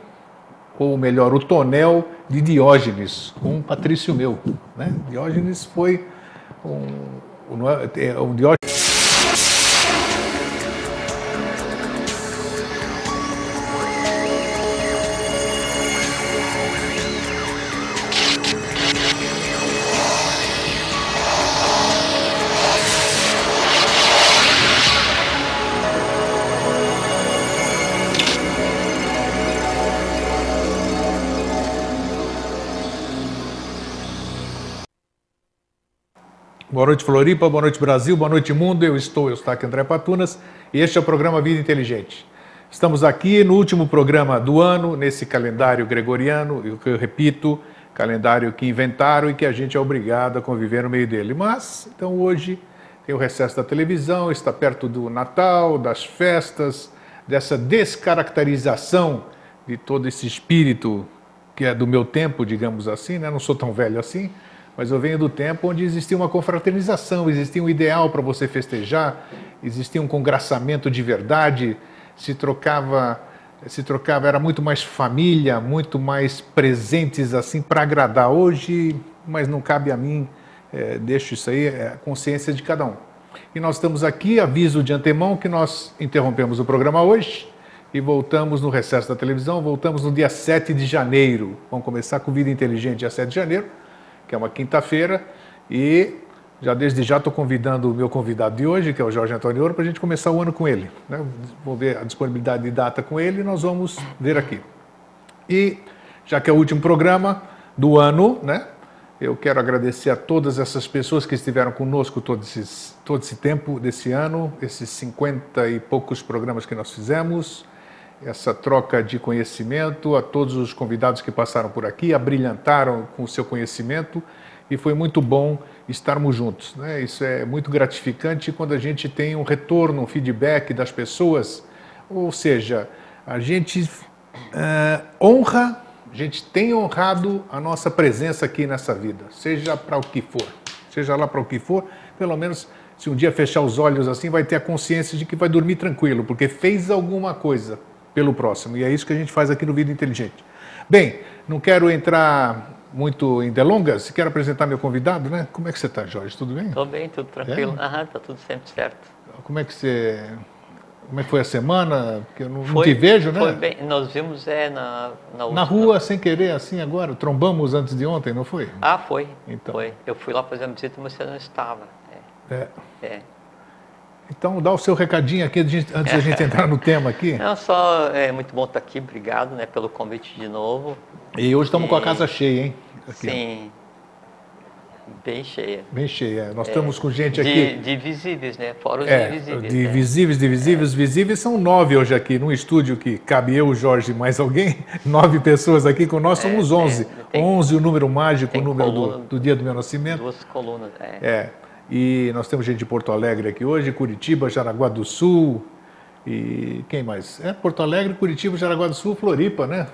ou melhor, o tonel de Diógenes, um patrício meu, né? Diógenes foi um Diógenes. Boa noite, Floripa, boa noite, Brasil, boa noite, mundo. Eu sou Eustáquio André Patunas e este é o programa Vida Inteligente. Estamos aqui no último programa do ano, nesse calendário gregoriano, e que eu repito, calendário que inventaram e que a gente é obrigado a conviver no meio dele. Mas, então hoje tem o recesso da televisão, está perto do Natal, das festas, dessa descaracterização de todo esse espírito que é do meu tempo, digamos assim, né? Não sou tão velho assim, mas eu venho do tempo onde existia uma confraternização, existia um ideal para você festejar, existia um congraçamento de verdade, se trocava se trocava, era muito mais família, muito mais presentes assim para agradar. Hoje, mas não cabe a mim, deixo isso aí, é a consciência de cada um. E nós estamos aqui, aviso de antemão que nós interrompemos o programa hoje e voltamos no recesso da televisão, voltamos no dia 7 de janeiro. Vamos começar com Vida Inteligente dia 7 de janeiro, que é uma quinta-feira, e desde já estou convidando o meu convidado de hoje, que é o Jorge Antônio Ouro, para a gente começar o ano com ele, né? Vou ver a disponibilidade de data com ele e nós vamos ver aqui. E, já que é o último programa do ano, né? Eu quero agradecer a todas essas pessoas que estiveram conosco todo esse tempo desse ano, esses 50 e poucos programas que nós fizemos, essa troca de conhecimento, a todos os convidados que passaram por aqui, abrilhantaram com o seu conhecimento, e foi muito bom estarmos juntos, né? Isso é muito gratificante quando a gente tem um retorno, um feedback das pessoas, ou seja, a gente honra, a gente tem honrado a nossa presença aqui nessa vida, seja para o que for, seja lá para o que for, pelo menos se um dia fechar os olhos assim, vai ter a consciência de que vai dormir tranquilo, porque fez alguma coisa pelo próximo, e é isso que a gente faz aqui no Vida Inteligente. Bem, não quero entrar muito em delongas, quero apresentar meu convidado, né? Como é que você está, Jorge? Tudo bem? Estou bem, tudo tranquilo. Tá tudo sempre certo. Como é que foi a semana? Porque eu não te vejo, né? Foi bem. Nós vimos na rua, sem querer, assim agora. Trombamos antes de ontem, não foi? Foi. Então. Foi. Eu fui lá fazer uma visita, mas você não estava. Então, dá o seu recadinho aqui antes da gente entrar no tema aqui. Não, só é muito bom estar aqui. Obrigado, né, pelo convite de novo. E hoje estamos com a casa cheia, hein? Aqui, sim. Bem cheia. Bem cheia. Nós estamos com gente aqui... De visíveis, né? Fora os invisíveis. De visíveis. Visíveis são 9 hoje aqui, num estúdio que cabe eu, Jorge e mais alguém. 9 pessoas aqui com nós, somos 11. 11 o número mágico, o número do dia do meu nascimento. 2 colunas, E nós temos gente de Porto Alegre aqui hoje, Curitiba, Jaraguá do Sul, e quem mais? Porto Alegre, Curitiba, Jaraguá do Sul, Floripa, né?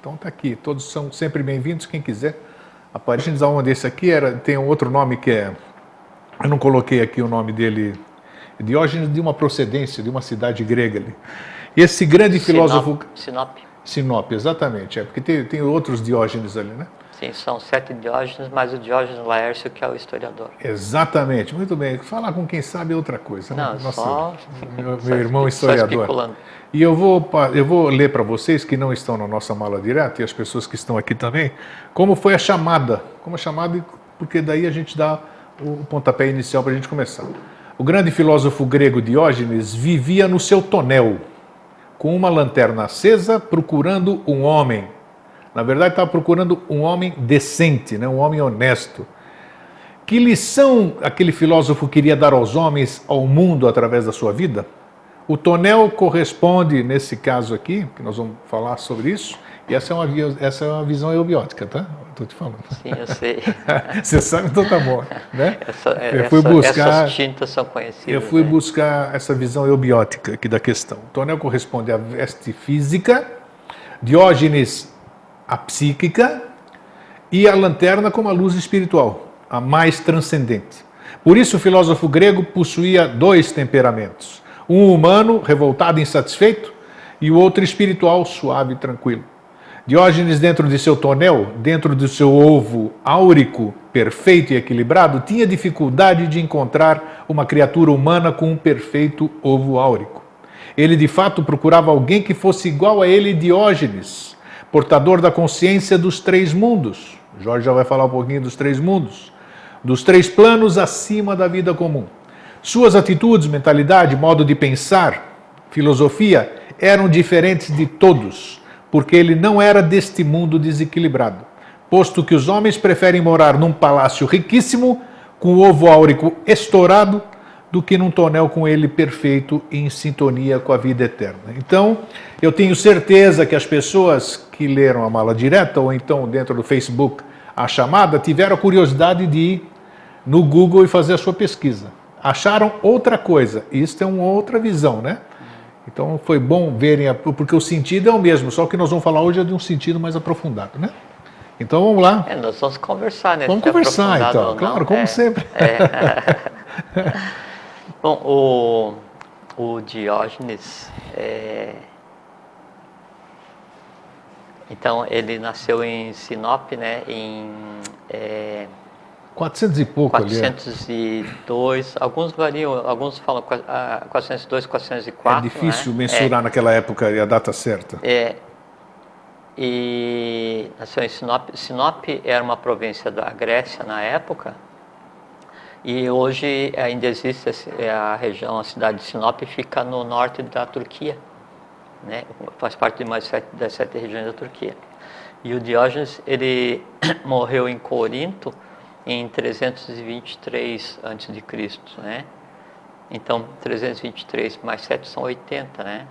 Então tá aqui, todos são sempre bem-vindos, quem quiser. A Paris uma desse aqui tem um outro nome que eu não coloquei aqui o nome dele, Diógenes, de uma procedência, de uma cidade grega ali. E esse grande filósofo... Sinop, exatamente, porque tem outros Diógenes ali, né? Sim, são 7 Diógenes, mais o Diógenes Laércio, que é o historiador. Exatamente, muito bem. Falar com quem sabe é outra coisa. Não, né? só... Meu irmão historiador. E eu vou ler para vocês que não estão na nossa mala direta, e as pessoas que estão aqui também, como foi a chamada. Porque daí a gente dá o pontapé inicial para a gente começar. O grande filósofo grego Diógenes vivia no seu tonel, com uma lanterna acesa, procurando um homem. Na verdade, estava procurando um homem decente, né? Um homem honesto. Que lição aquele filósofo queria dar aos homens, ao mundo, através da sua vida? O tonel corresponde, nesse caso aqui, que nós vamos falar sobre isso, e essa é uma visão eubiótica, tá? Estou te falando. Sim, eu sei. Você sabe, então tá bom. Né? Essas tintas são conhecidas. Eu fui buscar essa visão eubiótica aqui da questão. O tonel corresponde à veste física, Diógenes a psíquica, e a lanterna como a luz espiritual, a mais transcendente. Por isso o filósofo grego possuía 2 temperamentos, um humano, revoltado e insatisfeito, e o outro espiritual, suave e tranquilo. Diógenes, dentro de seu tonel, dentro do seu ovo áurico, perfeito e equilibrado, tinha dificuldade de encontrar uma criatura humana com um perfeito ovo áurico. Ele, de fato, procurava alguém que fosse igual a ele, Diógenes, portador da consciência dos 3 mundos. Jorge já vai falar um pouquinho dos 3 mundos. Dos 3 planos acima da vida comum. Suas atitudes, mentalidade, modo de pensar, filosofia, eram diferentes de todos, porque ele não era deste mundo desequilibrado. Posto que os homens preferem morar num palácio riquíssimo, com o ovo áurico estourado, do que num tonel com ele perfeito e em sintonia com a vida eterna. Então, eu tenho certeza que as pessoas que leram a mala direta, ou então dentro do Facebook a chamada, tiveram a curiosidade de ir no Google e fazer a sua pesquisa. Acharam outra coisa. Isso é uma outra visão, né? Então foi bom verem, porque o sentido é o mesmo, só que nós vamos falar hoje é de um sentido mais aprofundado, né? Então vamos lá. Nós vamos conversar, né? Vamos conversar, então, claro, como sempre. Bom, o Diógenes, Então, ele nasceu em Sinop, né, em 400 e pouco ali. 402, alguns variam, alguns falam 402, 404. É difícil né? mensurar naquela época a data certa. E nasceu em Sinop. Sinop era uma província da Grécia na época, e hoje ainda existe a região, a cidade de Sinop fica no norte da Turquia, né? Faz parte de mais das 7 regiões da Turquia. E o Diógenes, ele morreu em Corinto em 323 a.C., né? Então, 323 mais 7 são 80, né?